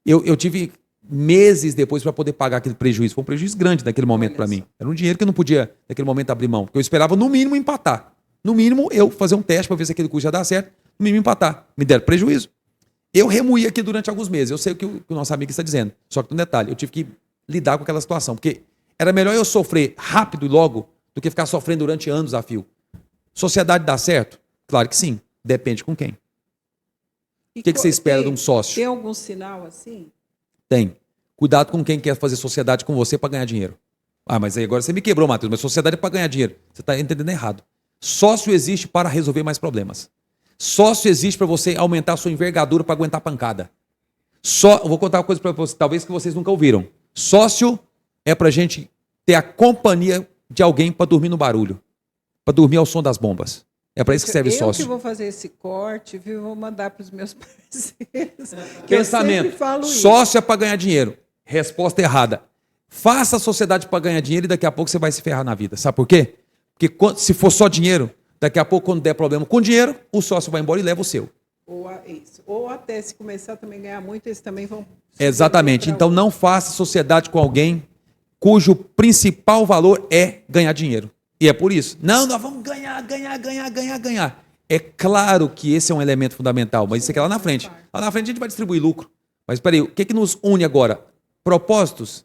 S2: Eu tive meses depois para poder pagar aquele prejuízo. Foi um prejuízo grande naquele momento para mim. Era um dinheiro que eu não podia, naquele momento, abrir mão. Porque eu esperava, no mínimo, empatar. No mínimo, eu fazer um teste para ver se aquele curso ia dar certo. No mínimo, empatar. Me deram prejuízo. Eu remoí aqui durante alguns meses. Eu sei o que o nosso amigo está dizendo. Só que tem um detalhe. Eu tive que lidar com aquela situação. Porque era melhor eu sofrer rápido e logo do que ficar sofrendo durante anos a fio. Sociedade dá certo? Claro que sim. Depende com quem. O que você espera de um sócio?
S1: Tem algum sinal assim?
S2: Tem. Cuidado com quem quer fazer sociedade com você para ganhar dinheiro. Ah, mas aí agora você me quebrou, Matheus. Mas sociedade é para ganhar dinheiro. Você está entendendo errado. Sócio existe para resolver mais problemas. Sócio existe para você aumentar a sua envergadura para aguentar pancada. Eu vou contar uma coisa para vocês, talvez que vocês nunca ouviram. Sócio é para a gente ter a companhia de alguém para dormir no barulho. Para dormir ao som das bombas. É para isso que serve sócio.
S1: Eu que vou fazer esse corte, viu? Vou mandar para os meus parceiros.
S2: Pensamento. Sócio é para ganhar dinheiro. Resposta errada. Faça a sociedade para ganhar dinheiro e daqui a pouco você vai se ferrar na vida. Sabe por quê? Porque se for só dinheiro, daqui a pouco, quando der problema com dinheiro, o sócio vai embora e leva o seu.
S1: Ou até se começar também a ganhar muito, eles também vão...
S2: Exatamente. Então não faça sociedade com alguém cujo principal valor é ganhar dinheiro. E é por isso. Não, nós vamos ganhar. É claro que esse é um elemento fundamental, mas isso aqui é lá na frente. Lá na frente a gente vai distribuir lucro. Mas espera aí, o que nos une agora? Propósitos,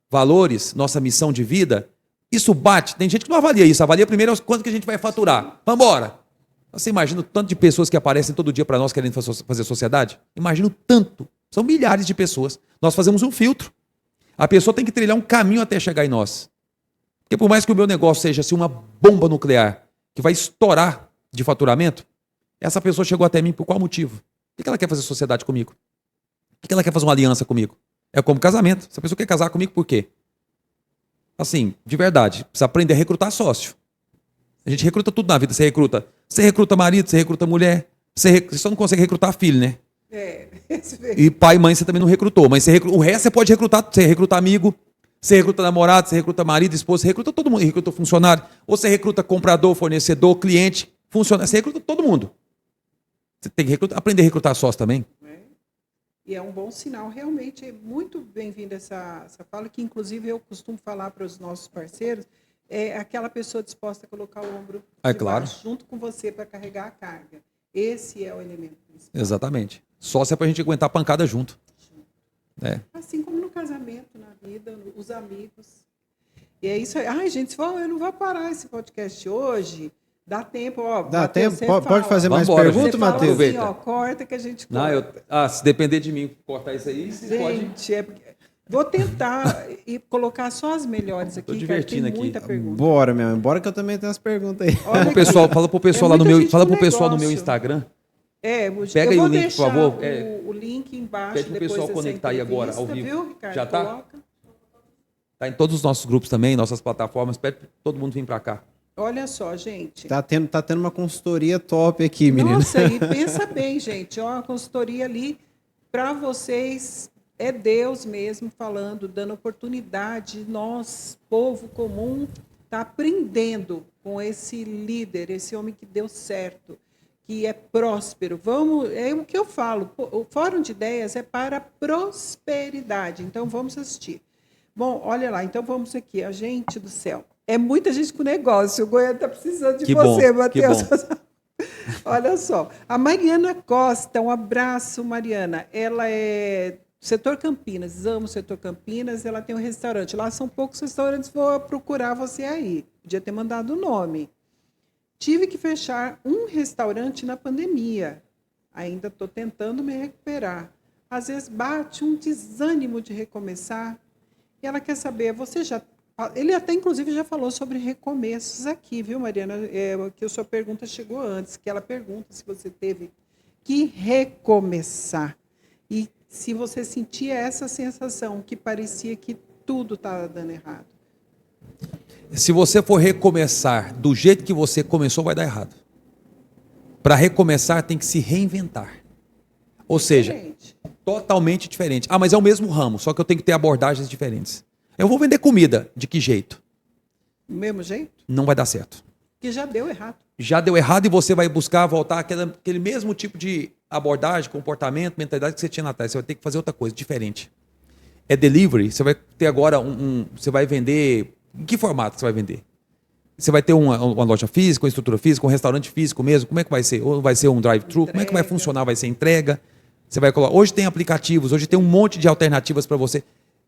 S2: valores, nossa missão de vida. Isso bate. Tem gente que não avalia isso. Avalia primeiro quanto que a gente vai faturar. Vamos embora. Você imagina o tanto de pessoas que aparecem todo dia para nós querendo fazer sociedade? Imagina o tanto. São milhares de pessoas. Nós fazemos um filtro. A pessoa tem que trilhar um caminho até chegar em nós. Porque por mais que o meu negócio seja assim, uma bomba nuclear que vai estourar de faturamento, essa pessoa chegou até mim por qual motivo? Por que ela quer fazer sociedade comigo? Por que ela quer fazer uma aliança comigo? É como casamento. Essa pessoa quer casar comigo por quê? Assim, de verdade, precisa aprender a recrutar sócio. A gente recruta tudo na vida. Você recruta marido, você recruta mulher. Você só não consegue recrutar filho, né? E pai e mãe você também não recrutou. Mas o resto você pode recrutar. Você recruta amigo, você recruta namorado, você recruta marido, esposa, você recruta todo mundo. Você recruta funcionário. Ou você recruta comprador, fornecedor, cliente, funcionário. Você recruta todo mundo. Você tem que aprender a recrutar sócio também.
S1: E é um bom sinal, realmente é muito bem-vinda essa fala, que inclusive eu costumo falar para os nossos parceiros, é aquela pessoa disposta a colocar o ombro junto com você para carregar a carga. Esse é o elemento principal.
S2: Exatamente. Sócio é para a gente aguentar a pancada junto. É.
S1: Assim como no casamento, na vida, os amigos. E é isso aí. Ai, gente, eu não vou parar esse podcast hoje. Dá tempo, ó.
S3: Dá tempo? Pode fazer mais perguntas, Matheus?
S1: Assim, ó, corta que a gente corta.
S2: Não, se depender de mim cortar isso aí, você pode...
S1: Vou tentar e colocar só as melhores aqui.
S2: Estou divertindo aqui.
S1: Muita pergunta.
S3: Bora, meu irmão. Bora que eu também tenho as perguntas aí.
S2: Fala pro pessoal lá no meu, fala pro pessoal no meu Instagram. Pega aí o link, por favor.
S1: O link embaixo.
S2: Pede pro pessoal conectar aí agora, ao vivo.
S1: Viu, Ricardo?
S2: Já tá? Tá em todos os nossos grupos também, nossas plataformas. Pede para todo mundo vir para cá.
S1: Olha só, gente.
S3: Tá tendo uma consultoria top aqui, menina.
S1: Nossa, e pensa bem, gente. Ó, a consultoria ali para vocês é Deus mesmo falando, dando oportunidade. Nós, povo comum, tá aprendendo com esse líder, esse homem que deu certo, que é próspero. É o que eu falo. O Fórum de Ideias é para prosperidade. Então vamos assistir. Bom, olha lá. Então vamos aqui. A gente do céu. É muita gente com negócio. O Goiânia está precisando de você, Matheus. Olha só. A Mariana Costa, um abraço, Mariana. Ela é setor Campinas, amo o setor Campinas. Ela tem um restaurante. Lá são poucos restaurantes, vou procurar você aí. Podia ter mandado o nome. Tive que fechar um restaurante na pandemia. Ainda estou tentando me recuperar. Às vezes bate um desânimo de recomeçar. E ela quer saber, você já... Ele até, inclusive, já falou sobre recomeços aqui, viu, Mariana? Que a sua pergunta chegou antes, que ela pergunta se você teve que recomeçar. E se você sentia essa sensação, que parecia que tudo estava dando errado.
S2: Se você for recomeçar do jeito que você começou, vai dar errado. Para recomeçar, tem que se reinventar. Ou seja, totalmente diferente. Ah, mas é o mesmo ramo, só que eu tenho que ter abordagens diferentes. Eu vou vender comida. De que jeito?
S1: Do mesmo jeito?
S2: Não vai dar certo.
S1: Porque já deu errado.
S2: Já deu errado e você vai buscar voltar aquele mesmo tipo de abordagem, comportamento, mentalidade que você tinha lá atrás. Você vai ter que fazer outra coisa, diferente. É delivery. Você vai ter agora você vai vender... Em que formato você vai vender? Você vai ter uma loja física, uma estrutura física, um restaurante físico mesmo? Como é que vai ser? Ou vai ser um drive-thru? Como é que vai funcionar? Vai ser entrega? Você vai colocar... Hoje tem aplicativos, hoje tem um monte de alternativas para você.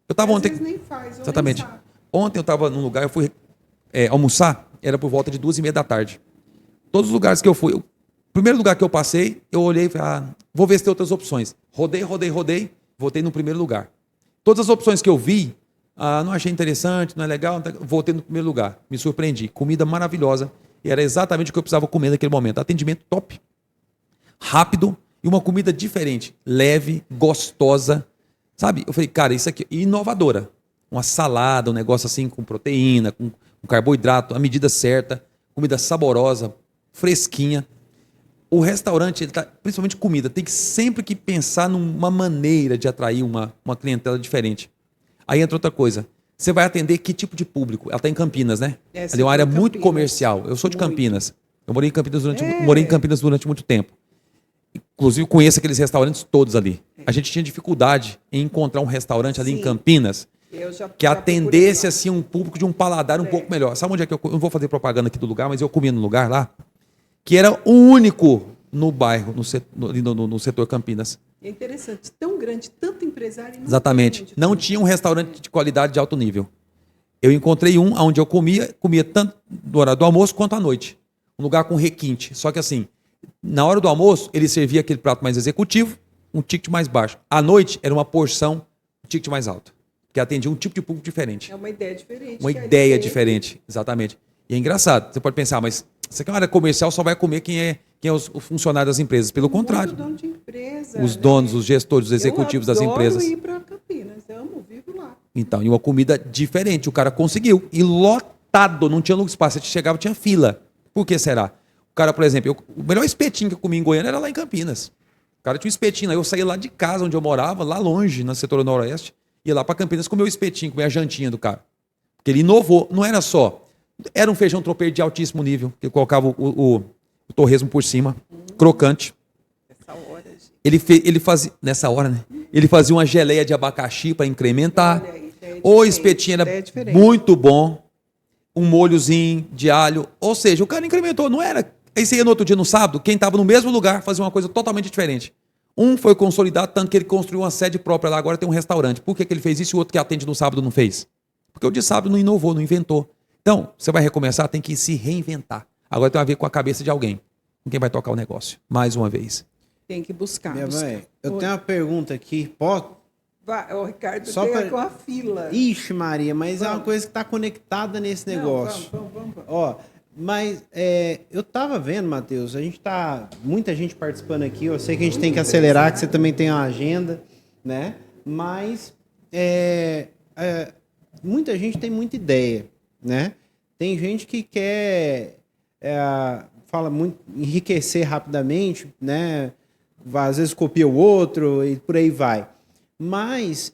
S2: Eu tava
S1: Às
S2: ontem.
S1: vezes nem faz, ou
S2: Exatamente.
S1: nem sabe.
S2: Ontem eu estava num lugar, eu fui almoçar, era por volta de 2h30 da tarde. Todos os lugares que eu fui, o primeiro lugar que eu passei, eu olhei e falei, vou ver se tem outras opções. Rodei, voltei no primeiro lugar. Todas as opções que eu vi, não achei interessante, não é legal, voltei no primeiro lugar. Me surpreendi. Comida maravilhosa. E era exatamente o que eu precisava comer naquele momento. Atendimento top, rápido e uma comida diferente. Leve, gostosa. Sabe? Eu falei, cara, isso aqui... E inovadora. Uma salada, um negócio assim com proteína, com carboidrato, a medida certa. Comida saborosa, fresquinha. O restaurante, principalmente comida, tem que sempre que pensar numa maneira de atrair uma clientela diferente. Aí entra outra coisa. Você vai atender que tipo de público? Ela está em Campinas, né? Ali é uma área muito comercial. Eu sou de Campinas. Eu morei em Campinas durante muito tempo. Inclusive, conheço aqueles restaurantes todos ali. A gente tinha dificuldade em encontrar um restaurante ali em Campinas que atendesse assim um público de um paladar um pouco melhor. Sabe onde é que eu não vou fazer propaganda aqui do lugar, mas eu comia no lugar lá, que era o único no bairro, no setor Campinas.
S1: É interessante, tão grande, tanto empresário.
S2: Exatamente. Não tinha um restaurante de qualidade de alto nível. Eu encontrei um onde eu comia tanto no horário do almoço quanto à noite. Um lugar com requinte. Só que assim, na hora do almoço, ele servia aquele prato mais executivo, um ticket mais baixo. À noite, era uma porção, um ticket mais alto. Que atendia um tipo de público diferente.
S1: É uma ideia diferente.
S2: Uma ideia diferente, exatamente. E é engraçado. Você pode pensar, mas você quer uma área comercial, só vai comer quem é os funcionários das empresas. Pelo contrário.
S1: Dono de empresa,
S2: os donos, os gestores, os executivos das empresas.
S1: Eu adoro ir para Campinas. Amo, vivo lá.
S2: Então, e uma comida diferente. O cara conseguiu. E lotado, não tinha espaço. Você chegava, tinha fila. Por que será? O cara, por exemplo, o melhor espetinho que eu comi em Goiânia era lá em Campinas. O cara tinha um espetinho. Aí eu saía lá de casa, onde eu morava, lá longe, na setor noroeste, ia lá para Campinas comer o espetinho, comer a jantinha do cara. Porque ele inovou. Não era só. Era um feijão tropeiro de altíssimo nível, que ele colocava o torresmo por cima, crocante.
S1: Nessa hora, gente.
S2: Ele fazia, nessa hora, né? Ele fazia uma geleia de abacaxi para incrementar. O espetinho era muito bom. Um molhozinho de alho. Ou seja, o cara incrementou. Não era. Aí você ia no outro dia, no sábado, quem estava no mesmo lugar fazia uma coisa totalmente diferente. Um foi consolidado, tanto que ele construiu uma sede própria lá, agora tem um restaurante. Por que ele fez isso e o outro que atende no sábado não fez? Porque o de sábado não inovou, não inventou. Então, você vai recomeçar, tem que se reinventar. Agora tem a ver com a cabeça de alguém. Com quem vai tocar o negócio. Mais uma vez.
S1: Tem que buscar.
S3: Minha mãe, eu tenho uma pergunta aqui. Pode?
S1: Vai, o Ricardo
S3: Só
S1: tem com a fila.
S3: Ixi, Maria, mas é uma coisa que está conectada nesse negócio.
S1: Vamos.
S3: Ó, mas eu tava vendo, Matheus, muita gente participando aqui, eu sei que a gente tem que acelerar, que você também tem uma agenda, né? Mas muita gente tem muita ideia, né? Tem gente que quer fala muito, enriquecer rapidamente, né? Às vezes copia o outro e por aí vai. Mas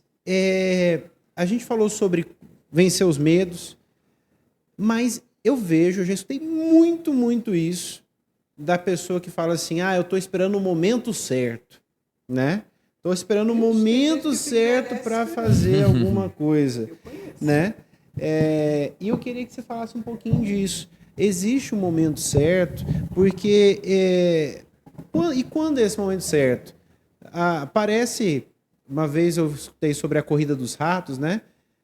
S3: a gente falou sobre vencer os medos, mas eu já escutei muito isso da pessoa que fala assim, eu estou esperando o momento certo, né? Estou esperando o momento certo para fazer alguma coisa, né? E eu queria que você falasse um pouquinho disso. Existe um momento certo, porque... e quando é esse momento certo? Parece... Uma vez eu escutei sobre a corrida dos ratos, né?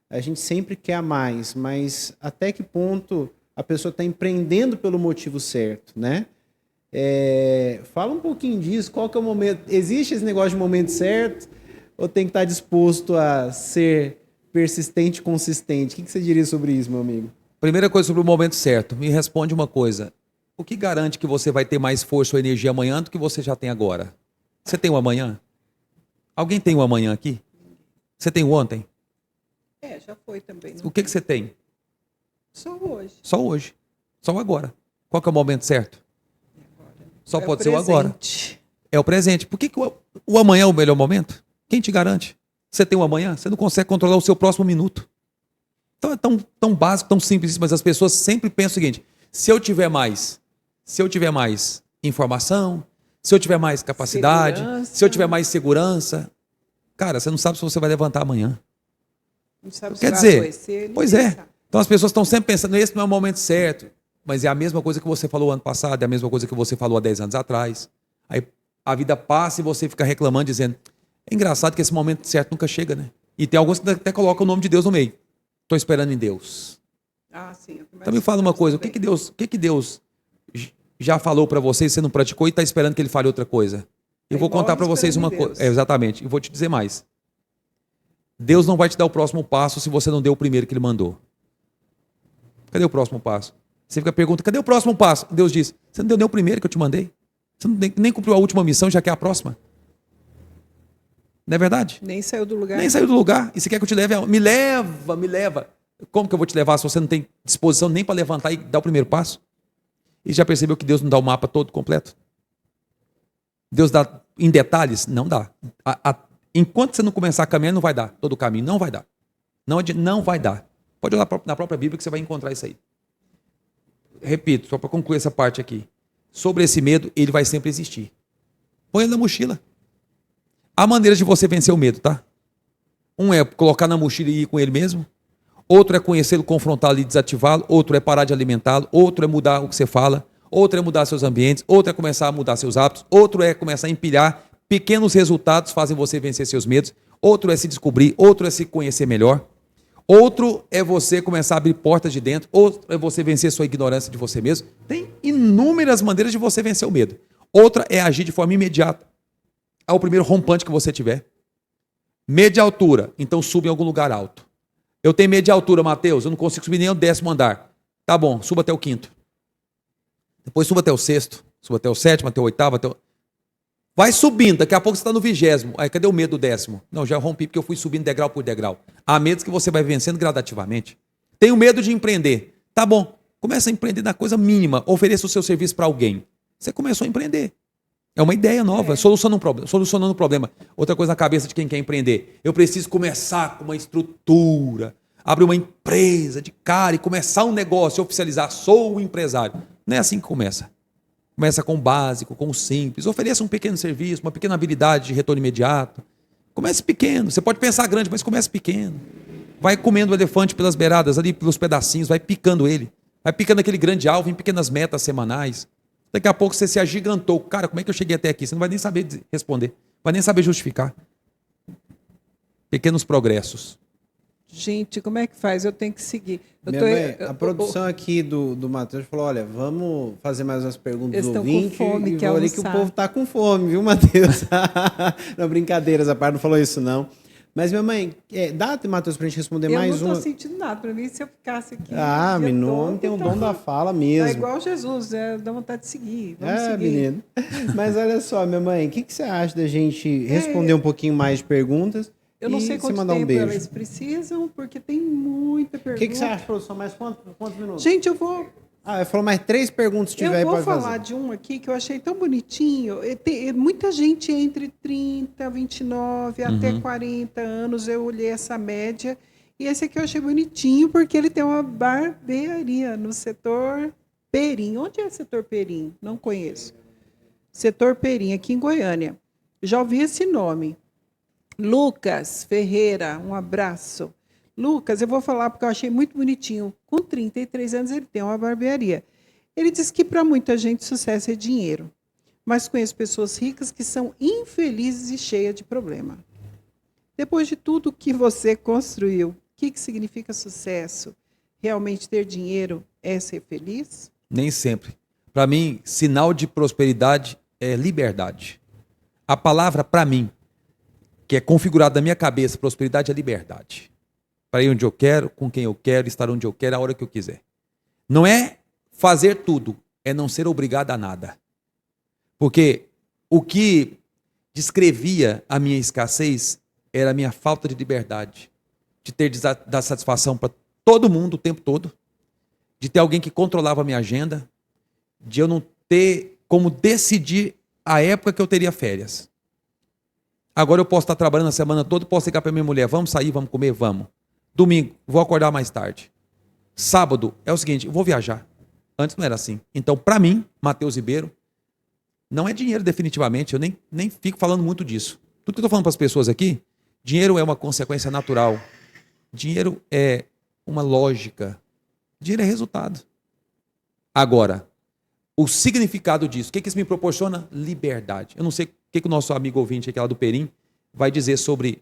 S3: A gente sempre quer mais, mas até que ponto a pessoa está empreendendo pelo motivo certo, né? Fala um pouquinho disso, qual que é o momento? Existe esse negócio de momento certo? Ou tem que estar disposto a ser persistente e consistente? O que você diria sobre isso, meu amigo?
S2: Primeira coisa sobre o momento certo. Me responde uma coisa. O que garante que você vai ter mais força ou energia amanhã do que você já tem agora? Você tem um amanhã? Alguém tem um amanhã aqui? Você tem o ontem?
S1: Já foi também.
S2: O que você tem?
S1: Só hoje.
S2: Só hoje. Só agora. Qual que é o momento certo? Só pode ser o agora. É o presente. Por que o amanhã é o melhor momento? Quem te garante? Você tem um amanhã? Você não consegue controlar o seu próximo minuto. Então é tão básico, tão simples, mas as pessoas sempre pensam o seguinte, se eu tiver mais informação, se eu tiver mais capacidade, se eu tiver mais segurança, cara, você não sabe se você vai levantar amanhã.
S1: Não sabe se
S2: Quer
S1: vai
S2: dizer,
S1: adoecer,
S2: pois é. Então as pessoas estão sempre pensando, esse não é o momento certo. Mas é a mesma coisa que você falou ano passado, é a mesma coisa que você falou há 10 anos atrás. Aí a vida passa e você fica reclamando, dizendo, é engraçado que esse momento certo nunca chega, né? E tem alguns que até colocam o nome de Deus no meio. Estou esperando em Deus.
S1: Sim.
S2: Então me fala uma coisa, o que Deus já falou para você e você não praticou e está esperando que ele fale outra coisa? Eu vou contar para vocês uma coisa. Exatamente. E vou te dizer mais. Deus não vai te dar o próximo passo se você não deu o primeiro que ele mandou. Cadê o próximo passo? Você fica perguntando, cadê o próximo passo? Deus diz, você não deu nem o primeiro que eu te mandei. Você nem cumpriu a última missão, já quer a próxima. Não é verdade?
S1: Nem saiu do lugar.
S2: Nem saiu do lugar. E você quer que eu te leve? Me leva. Como que eu vou te levar se você não tem disposição nem para levantar e dar o primeiro passo? E já percebeu que Deus não dá o mapa todo completo? Deus dá em detalhes? Não dá. Enquanto você não começar a caminhar, não vai dar todo o caminho. Não vai dar. Não vai dar. Pode olhar na própria Bíblia que você vai encontrar isso aí. Repito, só para concluir essa parte aqui. Sobre esse medo, ele vai sempre existir. Põe ele na mochila. Há maneiras de você vencer o medo, tá? Um é colocar na mochila e ir com ele mesmo. Outro é conhecê-lo, confrontá-lo e desativá-lo. Outro é parar de alimentá-lo. Outro é mudar o que você fala. Outro é mudar seus ambientes. Outro é começar a mudar seus hábitos. Outro é começar a empilhar. Pequenos resultados fazem você vencer seus medos. Outro é se descobrir. Outro é se conhecer melhor. Outro é você começar a abrir portas de dentro. Outro é você vencer sua ignorância de você mesmo. Tem inúmeras maneiras de você vencer o medo. Outra é agir de forma imediata ao primeiro rompante que você tiver. Medo de altura, então suba em algum lugar alto. Eu tenho medo de altura, Mateus, eu não consigo subir nem ao 10º andar. Tá bom, suba até o 5º. Depois suba até o 6º, suba até o 7º, até o 8º, Vai subindo, daqui a pouco você está no 20º. Aí cadê o medo do 10º? Não, já rompi porque eu fui subindo degrau por degrau. Há medos que você vai vencendo gradativamente. Tenho medo de empreender. Tá bom, começa a empreender na coisa mínima. Ofereça o seu serviço para alguém. Você começou a empreender. É uma ideia nova, solucionando um problema. Outra coisa na cabeça de quem quer empreender. Eu preciso começar com uma estrutura, abrir uma empresa de cara e começar um negócio, oficializar, sou um empresário. Não é assim que começa. Começa com o básico, com o simples. Ofereça um pequeno serviço, uma pequena habilidade de retorno imediato. Comece pequeno. Você pode pensar grande, mas comece pequeno. Vai comendo o elefante pelas beiradas, ali pelos pedacinhos, vai picando ele. Vai picando aquele grande alvo em pequenas metas semanais. Daqui a pouco você se agigantou. Cara, como é que eu cheguei até aqui? Você não vai nem saber responder. Vai nem saber justificar. Pequenos progressos.
S1: Gente, como é que faz? Eu tenho que seguir.
S3: A produção aqui do Matheus falou, olha, vamos fazer mais umas perguntas do ouvinte.
S1: Com fome,
S3: e olha que o povo tá com fome, viu, Matheus? Não, brincadeiras, a parte não falou isso, não. Mas, minha mãe, dá, Matheus, pra gente responder mais uma?
S1: Eu não tô sentindo nada. Pra mim, se eu ficasse aqui...
S3: menino, tem um dom da fala mesmo.
S1: É igual Jesus, dá vontade de seguir. Vamos seguir.
S3: Menino. Mas olha só, minha mãe, o que você acha da gente responder um pouquinho mais de perguntas?
S1: Eu não sei quanto tempo elas precisam, porque tem muita pergunta.
S3: O que você acha, produção? Mais quantos minutos?
S1: Gente, eu vou...
S3: eu falo mais 3 perguntas se tiver aí, pode fazer.
S1: Eu vou falar de um aqui que eu achei tão bonitinho. Muita gente entre 30, 29, até 40 anos. Eu olhei essa média. E esse aqui eu achei bonitinho, porque ele tem uma barbearia no setor Perim. Onde é o setor Perim? Não conheço. Setor Perim, aqui em Goiânia. Já ouvi esse nome. Lucas Ferreira, um abraço. Lucas, eu vou falar porque eu achei muito bonitinho. Com 33 anos ele tem uma barbearia. Ele diz que para muita gente sucesso é dinheiro. Mas conheço pessoas ricas que são infelizes e cheias de problema. Depois de tudo que você construiu, o que significa sucesso? Realmente ter dinheiro é ser feliz?
S2: Nem sempre. Para mim, sinal de prosperidade é liberdade. A palavra, para mim, que é configurada na minha cabeça, prosperidade é liberdade. Para ir onde eu quero, com quem eu quero, estar onde eu quero, a hora que eu quiser. Não é fazer tudo, é não ser obrigado a nada. Porque o que descrevia a minha escassez era a minha falta de liberdade, de ter dar satisfação para todo mundo o tempo todo, de ter alguém que controlava a minha agenda, de eu não ter como decidir a época que eu teria férias. Agora eu posso estar trabalhando a semana toda, posso ligar para minha mulher, vamos sair, vamos comer, vamos. Domingo, vou acordar mais tarde. Sábado, é o seguinte, eu vou viajar. Antes não era assim. Então, para mim, Matheus Ribeiro, não é dinheiro definitivamente, eu nem fico falando muito disso. Tudo que eu estou falando para as pessoas aqui, dinheiro é uma consequência natural. Dinheiro é uma lógica. Dinheiro é resultado. Agora, o significado disso, o que isso me proporciona? Liberdade. Eu não sei o que o nosso amigo ouvinte aqui lá do Perim vai dizer sobre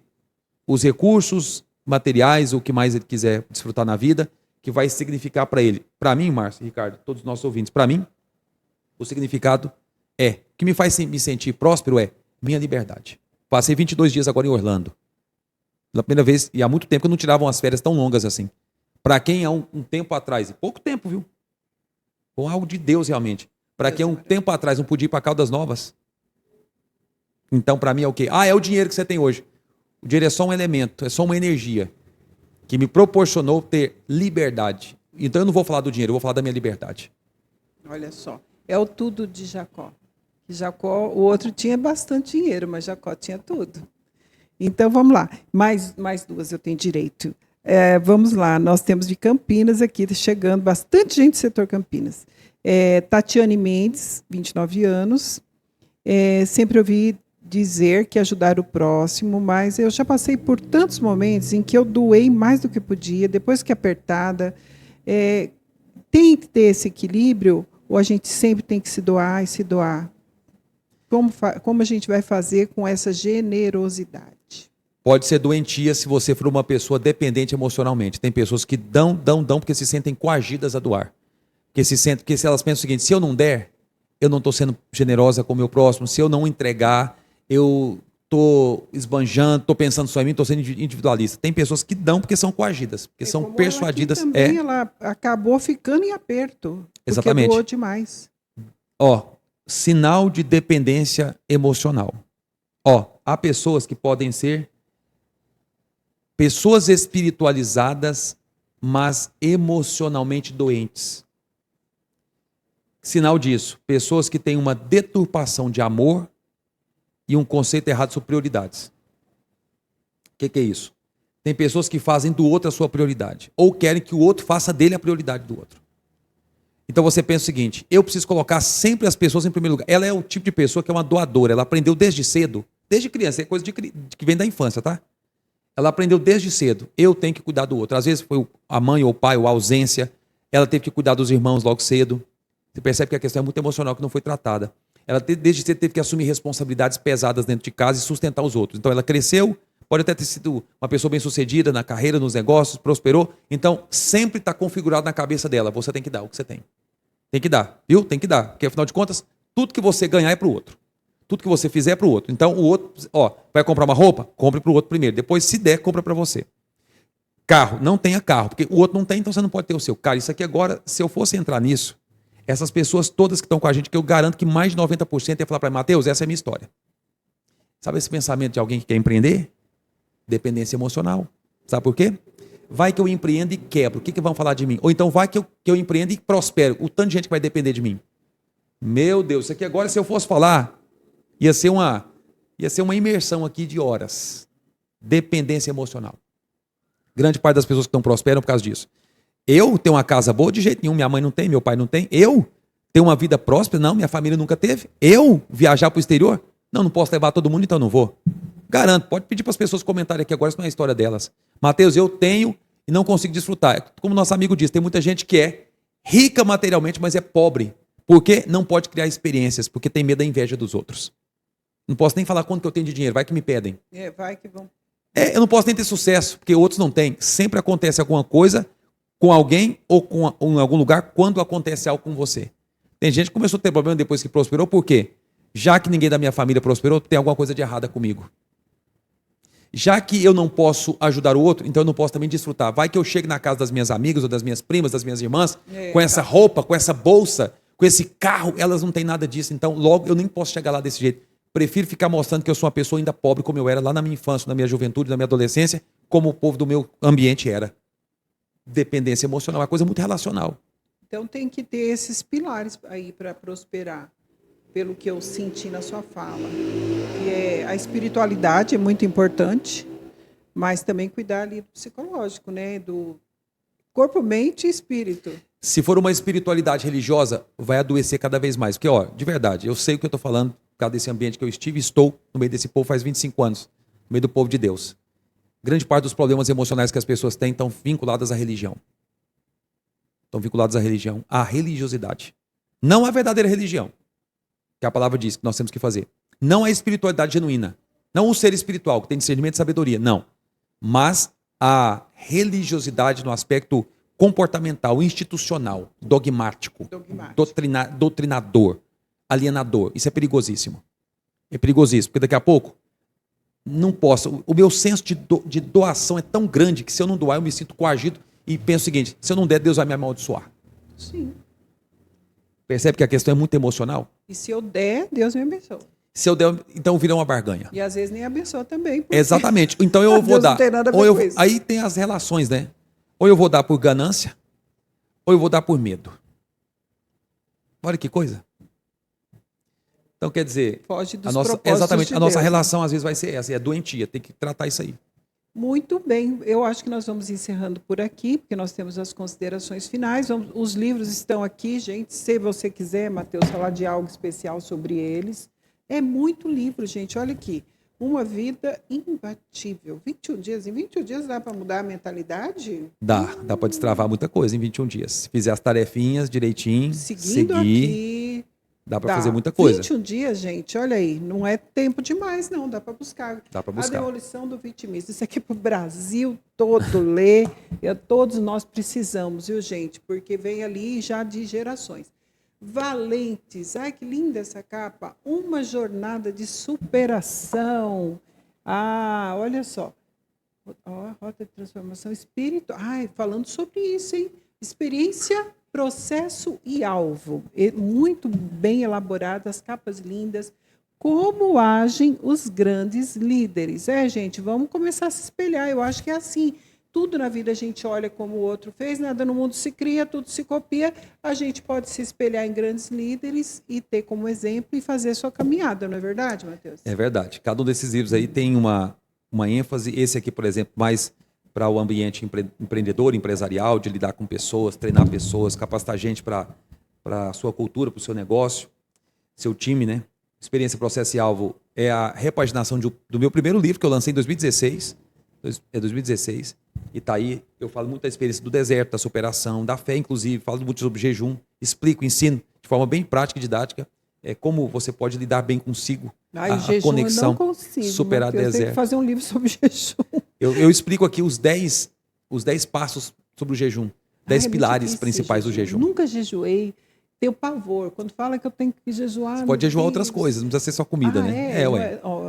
S2: os recursos materiais, o que mais ele quiser desfrutar na vida, que vai significar para ele. Para mim, Márcio, Ricardo, todos os nossos ouvintes, para mim, o significado o que me faz me sentir próspero é minha liberdade. Passei 22 dias agora em Orlando. Pela primeira vez, e há muito tempo que eu não tirava umas férias tão longas assim. Para quem há um tempo atrás, e pouco tempo, viu? Com algo de Deus realmente. Para quem há um tempo atrás não podia ir para Caldas Novas. Então, para mim é o quê? É o dinheiro que você tem hoje. O dinheiro é só um elemento, é só uma energia que me proporcionou ter liberdade. Então eu não vou falar do dinheiro, eu vou falar da minha liberdade.
S1: Olha só, é o tudo de Jacó. Jacó, o outro tinha bastante dinheiro, mas Jacó tinha tudo. Então vamos lá, mais duas eu tenho direito. Vamos lá, nós temos de Campinas aqui, chegando bastante gente do setor Campinas. Tatiane Mendes, 29 anos. Sempre ouvi dizer que ajudar o próximo, mas eu já passei por tantos momentos em que eu doei mais do que podia, depois que apertada. Tem que ter esse equilíbrio, ou a gente sempre tem que se doar e se doar? Como a gente vai fazer com essa generosidade?
S2: Pode ser doentia se você for uma pessoa dependente emocionalmente. Tem pessoas que dão porque se sentem coagidas a doar. Porque se elas pensam o seguinte, se eu não der, eu não estou sendo generosa com o meu próximo. Se eu não entregar, eu estou esbanjando, estou pensando só em mim, estou sendo individualista. Tem pessoas que dão porque são coagidas, porque são persuadidas.
S1: Ela também, ela acabou ficando em aperto.
S2: Exatamente.
S1: Porque doou demais.
S2: Sinal de dependência emocional. Há pessoas que podem ser pessoas espiritualizadas, mas emocionalmente doentes. Sinal disso, pessoas que têm uma deturpação de amor e um conceito errado sobre prioridades. O que é isso? Tem pessoas que fazem do outro a sua prioridade, ou querem que o outro faça dele a prioridade do outro. Então você pensa o seguinte, eu preciso colocar sempre as pessoas em primeiro lugar. Ela é o tipo de pessoa que é uma doadora, ela aprendeu desde cedo, desde criança, é coisa que vem da infância, tá? Ela aprendeu desde cedo, eu tenho que cuidar do outro. Às vezes foi a mãe ou o pai ou a ausência, ela teve que cuidar dos irmãos logo cedo. Você percebe que a questão é muito emocional, que não foi tratada. Ela desde cedo teve que assumir responsabilidades pesadas dentro de casa e sustentar os outros. Então ela cresceu, pode até ter sido uma pessoa bem-sucedida na carreira, nos negócios, prosperou. Então sempre está configurado na cabeça dela, você tem que dar o que você tem. Tem que dar, viu? Tem que dar. Porque, afinal de contas, tudo que você ganhar é para o outro. Tudo que você fizer é para o outro. Então, o outro, vai comprar uma roupa? Compre para o outro primeiro. Depois, se der, compra para você. Carro, não tenha carro, porque o outro não tem, então você não pode ter o seu. Cara, isso aqui agora, se eu fosse entrar nisso, essas pessoas todas que estão com a gente, que eu garanto que mais de 90% ia falar para mim, Mateus, essa é a minha história. Sabe esse pensamento de alguém que quer empreender? Dependência emocional. Sabe por quê? Vai que eu empreendo e quebro, o que vão falar de mim? Ou então vai que eu empreendo e prospero, o tanto de gente que vai depender de mim. Meu Deus, isso aqui agora, se eu fosse falar, ia ser uma imersão aqui de horas. Dependência emocional. Grande parte das pessoas que não prosperam por causa disso. Eu tenho uma casa boa? De jeito nenhum, minha mãe não tem, meu pai não tem. Eu tenho uma vida próspera? Não, minha família nunca teve. Eu viajar para o exterior? Não posso levar todo mundo, então não vou. Garanto, pode pedir para as pessoas comentarem aqui agora, isso não é a história delas. Mateus, eu tenho e não consigo desfrutar. Como nosso amigo diz, tem muita gente que é rica materialmente, mas é pobre. Por quê? Não pode criar experiências, porque tem medo da inveja dos outros. Não posso nem falar quanto que eu tenho de dinheiro, vai que me pedem.
S1: Vai que vão.
S2: Eu não posso nem ter sucesso, porque outros não têm. Sempre acontece alguma coisa com alguém ou em algum lugar quando acontece algo com você. Tem gente que começou a ter problema depois que prosperou, por quê? Já que ninguém da minha família prosperou, tem alguma coisa de errada comigo. Já que eu não posso ajudar o outro, então eu não posso também desfrutar. Vai que eu chego na casa das minhas amigas ou das minhas primas, das minhas irmãs, com essa roupa, com essa bolsa, com esse carro, elas não têm nada disso. Então logo eu nem posso chegar lá desse jeito. Prefiro ficar mostrando que eu sou uma pessoa ainda pobre como eu era lá na minha infância, na minha juventude, na minha adolescência, como o povo do meu ambiente era. Dependência emocional é uma coisa muito relacional.
S1: Então tem que ter esses pilares aí para prosperar, pelo que eu senti na sua fala. E a espiritualidade é muito importante, mas também cuidar ali do psicológico, né? Do corpo, mente e espírito.
S2: Se for uma espiritualidade religiosa, vai adoecer cada vez mais. Porque, de verdade, eu sei o que eu estou falando, por causa desse ambiente que eu estive e estou no meio desse povo faz 25 anos, no meio do povo de Deus. Grande parte dos problemas emocionais que as pessoas têm estão vinculadas à religião. Estão vinculados à religião, à religiosidade. Não à verdadeira religião, que a palavra diz que nós temos que fazer. Não a espiritualidade genuína. Não o ser espiritual, que tem discernimento e sabedoria. Não. mas a religiosidade no aspecto comportamental, institucional, dogmático. Doutrinador, alienador. Isso é perigosíssimo. É perigosíssimo, porque daqui a pouco não posso. O meu senso de doação é tão grande que se eu não doar, eu me sinto coagido e penso o seguinte: se eu não der, Deus vai me amaldiçoar.
S1: Sim.
S2: Percebe que a questão é muito emocional?
S1: E se eu der, Deus me abençoa.
S2: Se eu der, então vira uma barganha.
S1: E às vezes nem abençoa também.
S2: Exatamente. Então eu vou dar.
S1: Não tem nada a ver com isso.
S2: Aí tem as relações, né? Ou eu vou dar por ganância, ou eu vou dar por medo. Olha que coisa. Então quer dizer,
S1: foge dos
S2: exatamente, a nossa
S1: Deus,
S2: relação às vezes vai ser essa, é doentia, tem que tratar isso aí.
S1: Muito bem, eu acho que nós vamos encerrando por aqui, porque nós temos as considerações finais. Os livros estão aqui, gente. Se você quiser, Mateus, falar de algo especial sobre eles. É muito livro, gente. Olha aqui. Uma vida imbatível. 21 dias. Em 21 dias dá para mudar a mentalidade?
S2: Dá para destravar muita coisa em 21 dias. Se fizer as tarefinhas direitinho,
S1: seguir, aqui,
S2: dá para fazer muita coisa.
S1: 21 dias, gente, olha aí, não é tempo demais, não. Dá para buscar.
S2: Dá para buscar.
S1: A demolição do vitimismo. Isso aqui é para o Brasil todo ler. Todos nós precisamos, viu, gente? Porque vem ali já de gerações. Valentes. Ai, que linda essa capa. Uma jornada de superação. Ah, olha só. Rota de transformação espírito. Ai, falando sobre isso, hein? Experiência, processo e alvo. Muito bem elaboradas, capas lindas. Como agem os grandes líderes? Gente, vamos começar a se espelhar. Eu acho que é assim. Tudo na vida a gente olha como o outro fez, nada no mundo se cria, tudo se copia. A gente pode se espelhar em grandes líderes e ter como exemplo e fazer a sua caminhada, não é verdade, Mateus?
S2: É verdade. Cada um desses livros aí tem uma ênfase. Esse aqui, por exemplo, mais para o ambiente empreendedor, empresarial, de lidar com pessoas, treinar pessoas, capacitar gente para a sua cultura, para o seu negócio, seu time, né? Experiência, Processo e Alvo é a repaginação do meu primeiro livro, que eu lancei em 2016. É 2016. E está aí, eu falo muito da experiência do deserto, da superação, da fé, inclusive, falo muito sobre jejum, explico, ensino de forma bem prática e didática como você pode lidar bem consigo, a conexão,
S1: eu não consigo,
S2: superar deserto.
S1: Eu tenho que fazer um livro sobre jejum.
S2: Eu explico aqui os 10 passos sobre o jejum, 10 pilares principais do jejum.
S1: Nunca jejuei, tenho pavor. Quando fala que eu tenho que jejuar...
S2: Você pode jejuar outras coisas, não precisa ser só comida, né?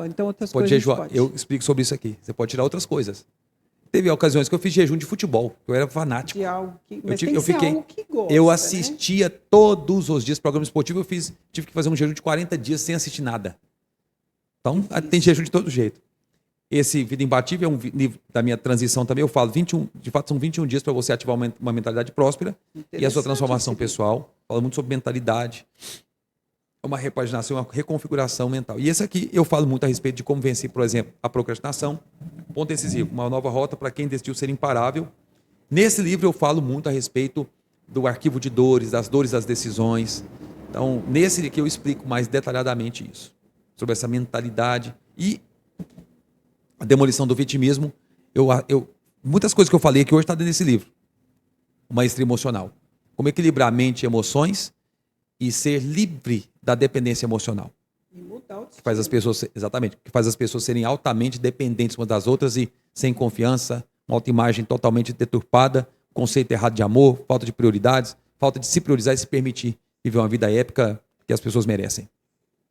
S2: Então outras coisas jejuar. Pode. Eu explico sobre isso aqui. Você pode tirar outras coisas. Teve ocasiões que eu fiz jejum de futebol, eu era fanático.
S1: De algo que,
S2: mas eu fiquei,
S1: algo que gosta,
S2: eu assistia, né? Todos os dias programa esportivo, tive que fazer um jejum de 40 dias sem assistir nada. Então, tem jejum de todo jeito. Esse Vida Imbatível é um livro da minha transição também. Eu falo, de fato, são 21 dias para você ativar uma mentalidade próspera e a sua transformação pessoal. Fala muito sobre mentalidade. É uma repaginação, uma reconfiguração mental. E esse aqui eu falo muito a respeito de como vencer, por exemplo, a procrastinação. Ponto decisivo, uma nova rota para quem decidiu ser imparável. Nesse livro eu falo muito a respeito do arquivo de dores, das dores das decisões. Então, nesse aqui eu explico mais detalhadamente isso. Sobre essa mentalidade e a demolição do vitimismo. Muitas coisas que eu falei aqui hoje estão dentro desse livro. Maestria emocional. Como equilibrar mente e emoções e ser livre da dependência emocional.
S1: E mudar o
S2: que faz as pessoas, exatamente, que faz as pessoas serem altamente dependentes umas das outras e sem confiança, uma autoimagem totalmente deturpada, conceito errado de amor, falta de prioridades, falta de se priorizar e se permitir viver uma vida épica que as pessoas merecem.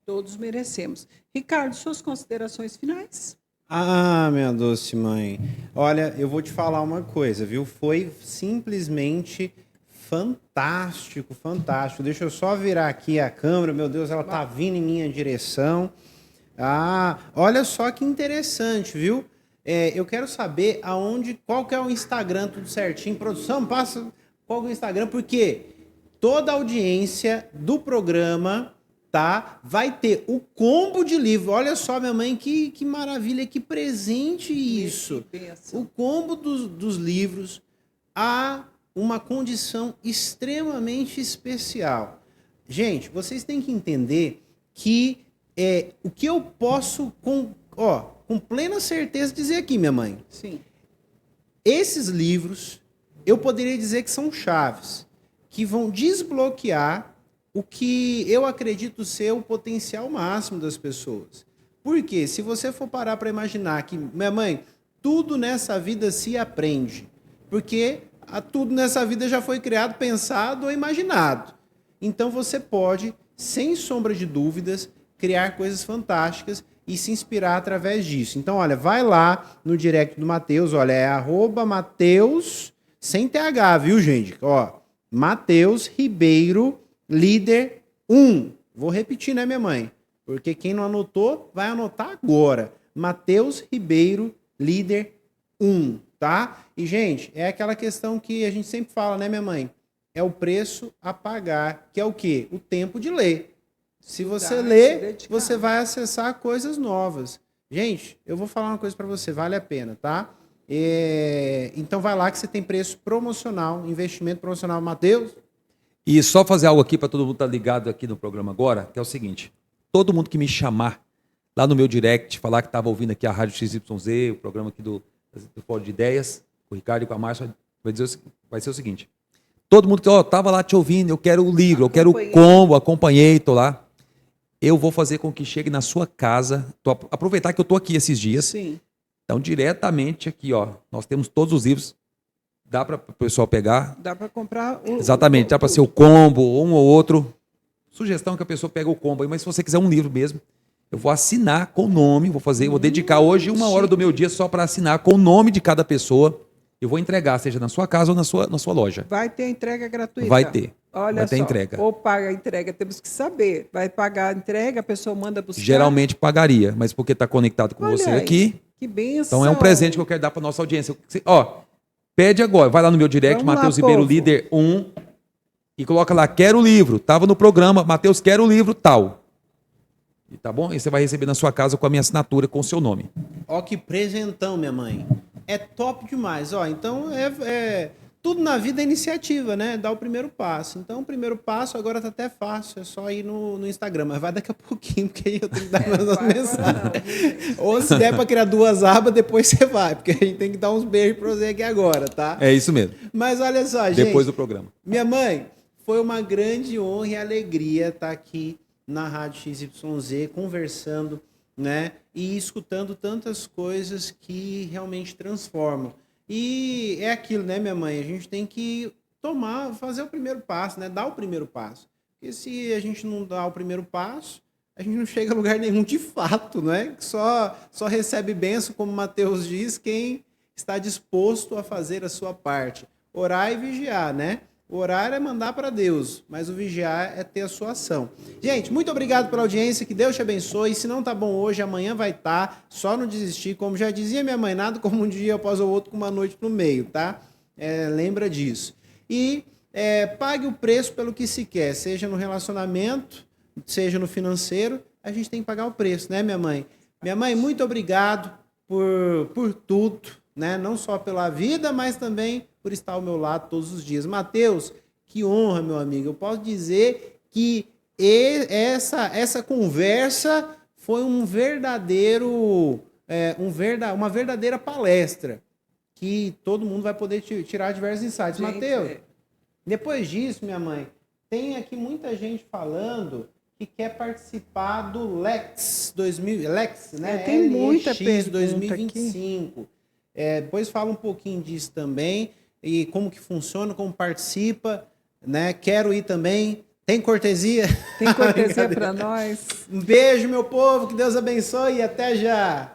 S1: Todos merecemos. Ricardo, suas considerações finais?
S3: Ah, minha doce mãe. Olha, eu vou te falar uma coisa, viu? Foi simplesmente fantástico, fantástico. Deixa eu só virar aqui a câmera. Meu Deus, ela tá vindo em minha direção. Ah, olha só que interessante, viu? Eu quero saber qual que é o Instagram, tudo certinho. Produção, passa qual que é o Instagram, porque toda a audiência do programa, tá, vai ter o combo de livro. Olha só, minha mãe, que maravilha, que presente isso. O combo dos livros a uma condição extremamente especial. Gente, vocês têm que entender que o que eu posso com plena certeza dizer aqui, minha mãe.
S1: Sim.
S3: Esses livros, eu poderia dizer que são chaves, que vão desbloquear o que eu acredito ser o potencial máximo das pessoas. Porque se você for parar para imaginar que, minha mãe, tudo nessa vida se aprende, porque tudo nessa vida já foi criado, pensado ou imaginado. Então você pode, sem sombra de dúvidas, criar coisas fantásticas e se inspirar através disso. Então, olha, vai lá no direct do Matheus, olha, é @Matheus, sem TH, viu, gente? Ó, Matheus Ribeiro, líder 1. Vou repetir, né, minha mãe? Porque quem não anotou, vai anotar agora. Matheus Ribeiro, líder 1, tá? E, gente, é aquela questão que a gente sempre fala, né, minha mãe? É o preço a pagar, que é o quê? O tempo de ler. Se você ler, você vai acessar coisas novas. Gente, eu vou falar uma coisa para você, vale a pena, tá? Então vai lá que você tem preço promocional, investimento promocional, Matheus.
S2: E só fazer algo aqui para todo mundo estar ligado aqui no programa agora, que é o seguinte, todo mundo que me chamar lá no meu direct, falar que estava ouvindo aqui a Rádio XYZ, o programa aqui do Fórum de Ideias, o Ricardo e com a Márcia, vai ser o seguinte, todo mundo que estava lá te ouvindo, eu quero o livro, eu quero o combo, acompanhei, estou lá. Eu vou fazer com que chegue na sua casa. Aproveitar que eu estou aqui esses dias.
S1: Sim.
S2: Então, diretamente aqui, ó, nós temos todos os livros. Dá para o pessoal pegar.
S1: Dá para comprar.
S2: Exatamente, dá para ser o combo, um ou outro. Sugestão que a pessoa pega o combo aí, mas se você quiser um livro mesmo, eu vou assinar com o nome, vou dedicar hoje 1 hora do meu dia só para assinar com o nome de cada pessoa. Eu vou entregar, seja na sua casa ou na sua loja.
S1: Vai ter entrega gratuita?
S2: Vai ter.
S1: Olha
S2: vai ter
S1: só,
S2: entrega.
S1: Ou paga a entrega, temos que saber. Vai pagar a entrega, a pessoa manda buscar?
S2: Geralmente pagaria, mas porque está conectado com você aqui.
S1: Que benção.
S2: Então é um presente que eu quero dar para nossa audiência. Ó, pede agora, vai lá no meu direct, Matheus Ribeiro, líder 1, e coloca lá, quero o livro. Tava no programa, Matheus, quero o livro tal. E tá bom? E você vai receber na sua casa com a minha assinatura, com o seu nome.
S3: Ó, que presentão, minha mãe. É top demais. Ó, então, tudo na vida é iniciativa, né? Dá o primeiro passo. Então, o primeiro passo agora tá até fácil. É só ir no Instagram. Mas vai daqui a pouquinho, porque aí eu tenho que dar minhas mensagens. Ou se der para criar 2 abas, depois você vai. Porque a gente tem que dar uns beijos para você aqui agora, tá?
S2: É isso mesmo.
S3: Mas olha só, gente.
S2: Depois do programa.
S3: Minha mãe, foi uma grande honra e alegria estar aqui na Rádio XYZ, conversando, né? E escutando tantas coisas que realmente transformam. E é aquilo, né, minha mãe? A gente tem que fazer o primeiro passo, né? Dar o primeiro passo. Porque se a gente não dá o primeiro passo, a gente não chega a lugar nenhum de fato, né? Só recebe bênção, como Mateus diz, quem está disposto a fazer a sua parte. Orar e vigiar, né? Orar é mandar para Deus, mas o vigiar é ter a sua ação. Gente, muito obrigado pela audiência, que Deus te abençoe. Se não tá bom hoje, amanhã vai estar. Só não desistir, como já dizia minha mãe, nada como um dia após o outro com uma noite no meio, tá? Lembra disso. E pague o preço pelo que se quer, seja no relacionamento, seja no financeiro, a gente tem que pagar o preço, né, minha mãe? Minha mãe, muito obrigado por tudo, né? Não só pela vida, mas também por estar ao meu lado todos os dias. Matheus, que honra, meu amigo. Eu posso dizer que essa conversa foi uma verdadeira palestra, que todo mundo vai poder tirar diversos insights. Matheus, depois disso, minha mãe, tem aqui muita gente falando que quer participar do Lex 2000, Lex, né?
S1: Tem muita
S3: LX 2025. Depois fala um pouquinho disso também. E como que funciona, como participa, né? Quero ir também. Tem cortesia?
S1: Tem cortesia para nós.
S3: Um beijo, meu povo, que Deus abençoe e até já.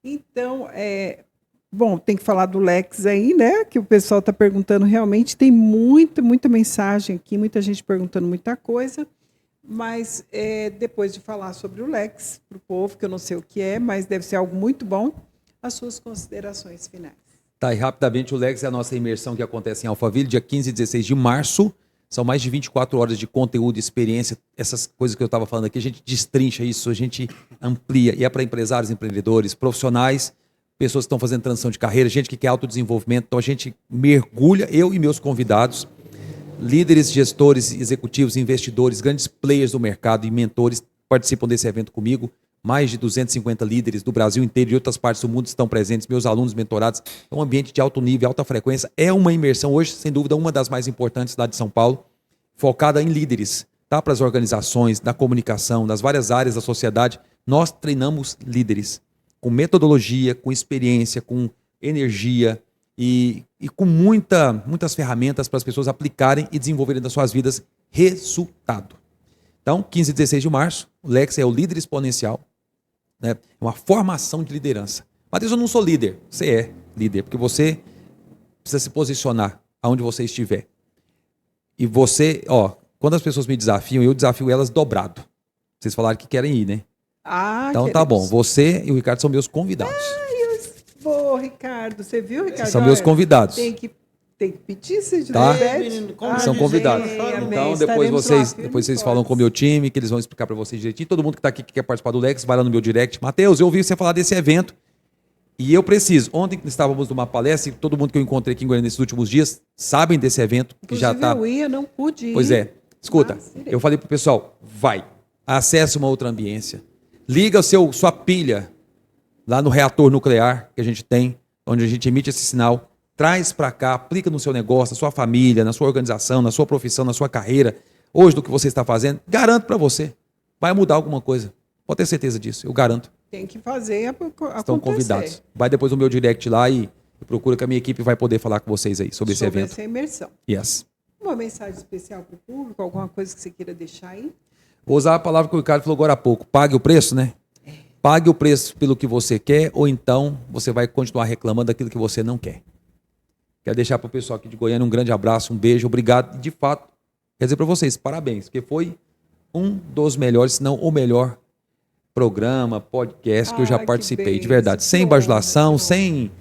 S1: Então, bom, tem que falar do Lex aí, né? Que o pessoal está perguntando realmente. Tem muita mensagem aqui, muita gente perguntando muita coisa. Mas depois de falar sobre o Lex para o povo, que eu não sei o que é, mas deve ser algo muito bom, as suas considerações finais.
S2: Tá, e rapidamente, o Lex é a nossa imersão que acontece em Alphaville, dia 15 e 16 de março. São mais de 24 horas de conteúdo, experiência, essas coisas que eu estava falando aqui. A gente destrincha isso, a gente amplia. E é para empresários, empreendedores, profissionais, pessoas que estão fazendo transição de carreira, gente que quer autodesenvolvimento. Então a gente mergulha, eu e meus convidados, líderes, gestores, executivos, investidores, grandes players do mercado e mentores participam desse evento comigo. Mais de 250 líderes do Brasil inteiro e de outras partes do mundo estão presentes, meus alunos mentorados. É um ambiente de alto nível, alta frequência. É uma imersão hoje, sem dúvida, uma das mais importantes lá de São Paulo, focada em líderes, tá? Para as organizações, da comunicação, das várias áreas da sociedade. Nós treinamos líderes com metodologia, com experiência, com energia e com muitas ferramentas para as pessoas aplicarem e desenvolverem nas suas vidas resultado. Então, 15 e 16 de março, o Lex é o líder exponencial, né? É uma formação de liderança. Matheus, eu não sou líder. Você é líder, porque você precisa se posicionar aonde você estiver. E você, quando as pessoas me desafiam, eu desafio elas dobrado. Vocês falaram que querem ir, né? Então tá bom. Você e o Ricardo são meus convidados.
S1: Bom, Ricardo, você viu, Ricardo?
S2: São meus convidados.
S1: Tem que pedir, se
S2: tá?
S3: São
S2: convidados. Então depois vocês falam com o meu
S1: time.
S2: time, que eles vão explicar para vocês direitinho. Todo mundo que está aqui que quer participar do Lex, vai lá no meu direct. Matheus, eu ouvi você falar desse evento e eu preciso. Ontem estávamos numa palestra e todo mundo que eu encontrei aqui em Goiânia nesses últimos dias sabem desse evento. Que já tá.
S1: Eu ia, não pude ir.
S2: Pois é. Escuta, eu falei pro pessoal, vai, acesse uma outra ambiência. Liga sua pilha lá no reator nuclear que a gente tem, onde a gente emite esse sinal, traz para cá, aplica no seu negócio, na sua família, na sua organização, na sua profissão, na sua carreira, hoje do que você está fazendo, garanto para você, vai mudar alguma coisa. Pode ter certeza disso, eu garanto.
S1: Tem que fazer acontecer.
S2: Estão convidados. Vai depois no meu direct lá e procura que a minha equipe vai poder falar com vocês aí sobre esse evento.
S1: Sobre essa imersão.
S2: Yes.
S1: Uma mensagem especial para o público, alguma coisa que você queira deixar aí?
S2: Vou usar a palavra que o Ricardo falou agora há pouco. Pague o preço, né? Pague o preço pelo que você quer ou então você vai continuar reclamando daquilo que você não quer. Quero deixar para o pessoal aqui de Goiânia um grande abraço, um beijo, obrigado. De fato, quer dizer para vocês, parabéns, porque foi um dos melhores, se não o melhor programa, podcast que eu já participei, de verdade. Sem bajulação, sem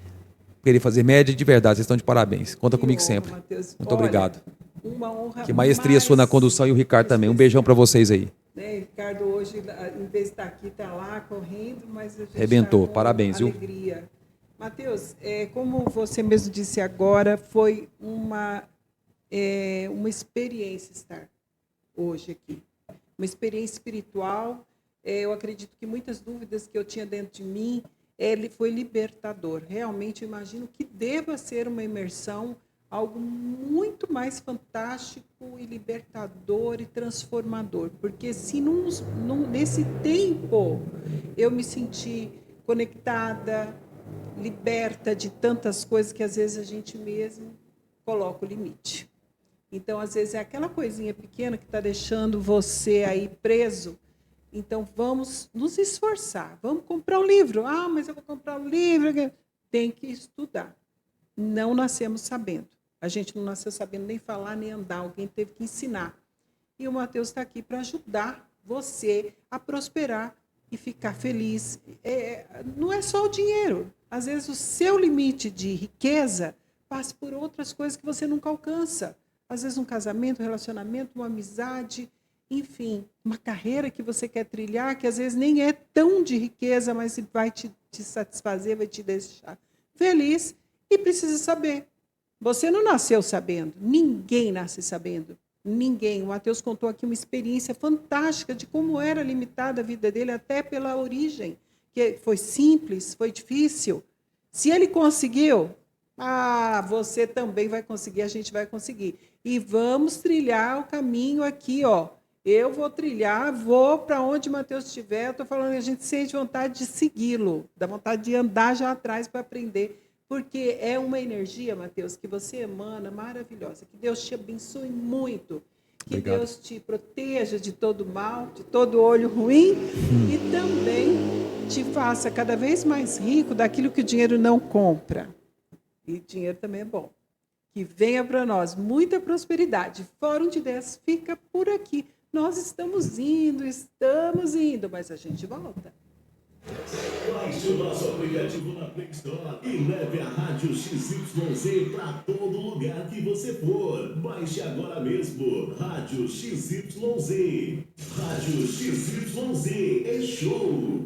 S2: querer fazer média, de verdade, vocês estão de parabéns. Conta comigo sempre.
S1: Mateus.
S2: Muito obrigado.
S1: Uma honra.
S2: Que maestria sua na condução e o Ricardo também. Um beijão para vocês aí.
S1: Ricardo hoje, em vez de estar aqui, está lá correndo, mas a gente
S2: arrebentou.
S1: Tá
S2: parabéns,
S1: alegria. Viu? Mateus, como você mesmo disse agora, foi uma experiência estar hoje aqui. Uma experiência espiritual. Eu acredito que muitas dúvidas que eu tinha dentro de mim, ele foi libertador. Realmente, eu imagino que deva ser uma imersão, algo muito mais fantástico e libertador e transformador. Porque se nesse tempo eu me senti conectada, liberta de tantas coisas que às vezes a gente mesmo coloca o limite. Então, às vezes, é aquela coisinha pequena que está deixando você aí preso. Então, vamos nos esforçar. Vamos comprar um livro. Ah, mas eu vou comprar um livro. Tem que estudar. Não nascemos sabendo. A gente não nasceu sabendo nem falar, nem andar. Alguém teve que ensinar. E o Mateus está aqui para ajudar você a prosperar e ficar feliz. Não é só o dinheiro. Às vezes, o seu limite de riqueza passa por outras coisas que você nunca alcança. Às vezes, um casamento, um relacionamento, uma amizade, enfim, uma carreira que você quer trilhar, que às vezes nem é tão de riqueza, mas vai te satisfazer, vai te deixar feliz e precisa saber. Você não nasceu sabendo, ninguém nasce sabendo, ninguém. O Mateus contou aqui uma experiência fantástica de como era limitada a vida dele, até pela origem, que foi simples, foi difícil. Se ele conseguiu, você também vai conseguir, a gente vai conseguir. E vamos trilhar o caminho aqui, ó. Eu vou trilhar, vou para onde Mateus estiver. Estou falando que a gente sente vontade de segui-lo, dá vontade de andar já atrás para aprender, porque é uma energia, Mateus, que você emana maravilhosa. Que Deus te abençoe muito, que Obrigado. Deus te proteja de todo mal, de todo olho ruim e também te faça cada vez mais rico daquilo que o dinheiro não compra. E dinheiro também é bom. Que venha para nós muita prosperidade. Fórum de Ideias fica por aqui. Nós estamos indo, mas a gente volta.
S4: Baixe o nosso aplicativo na Play Store e leve a Rádio XYZ para todo lugar que você for. Baixe agora mesmo. Rádio XYZ. Rádio XYZ é show.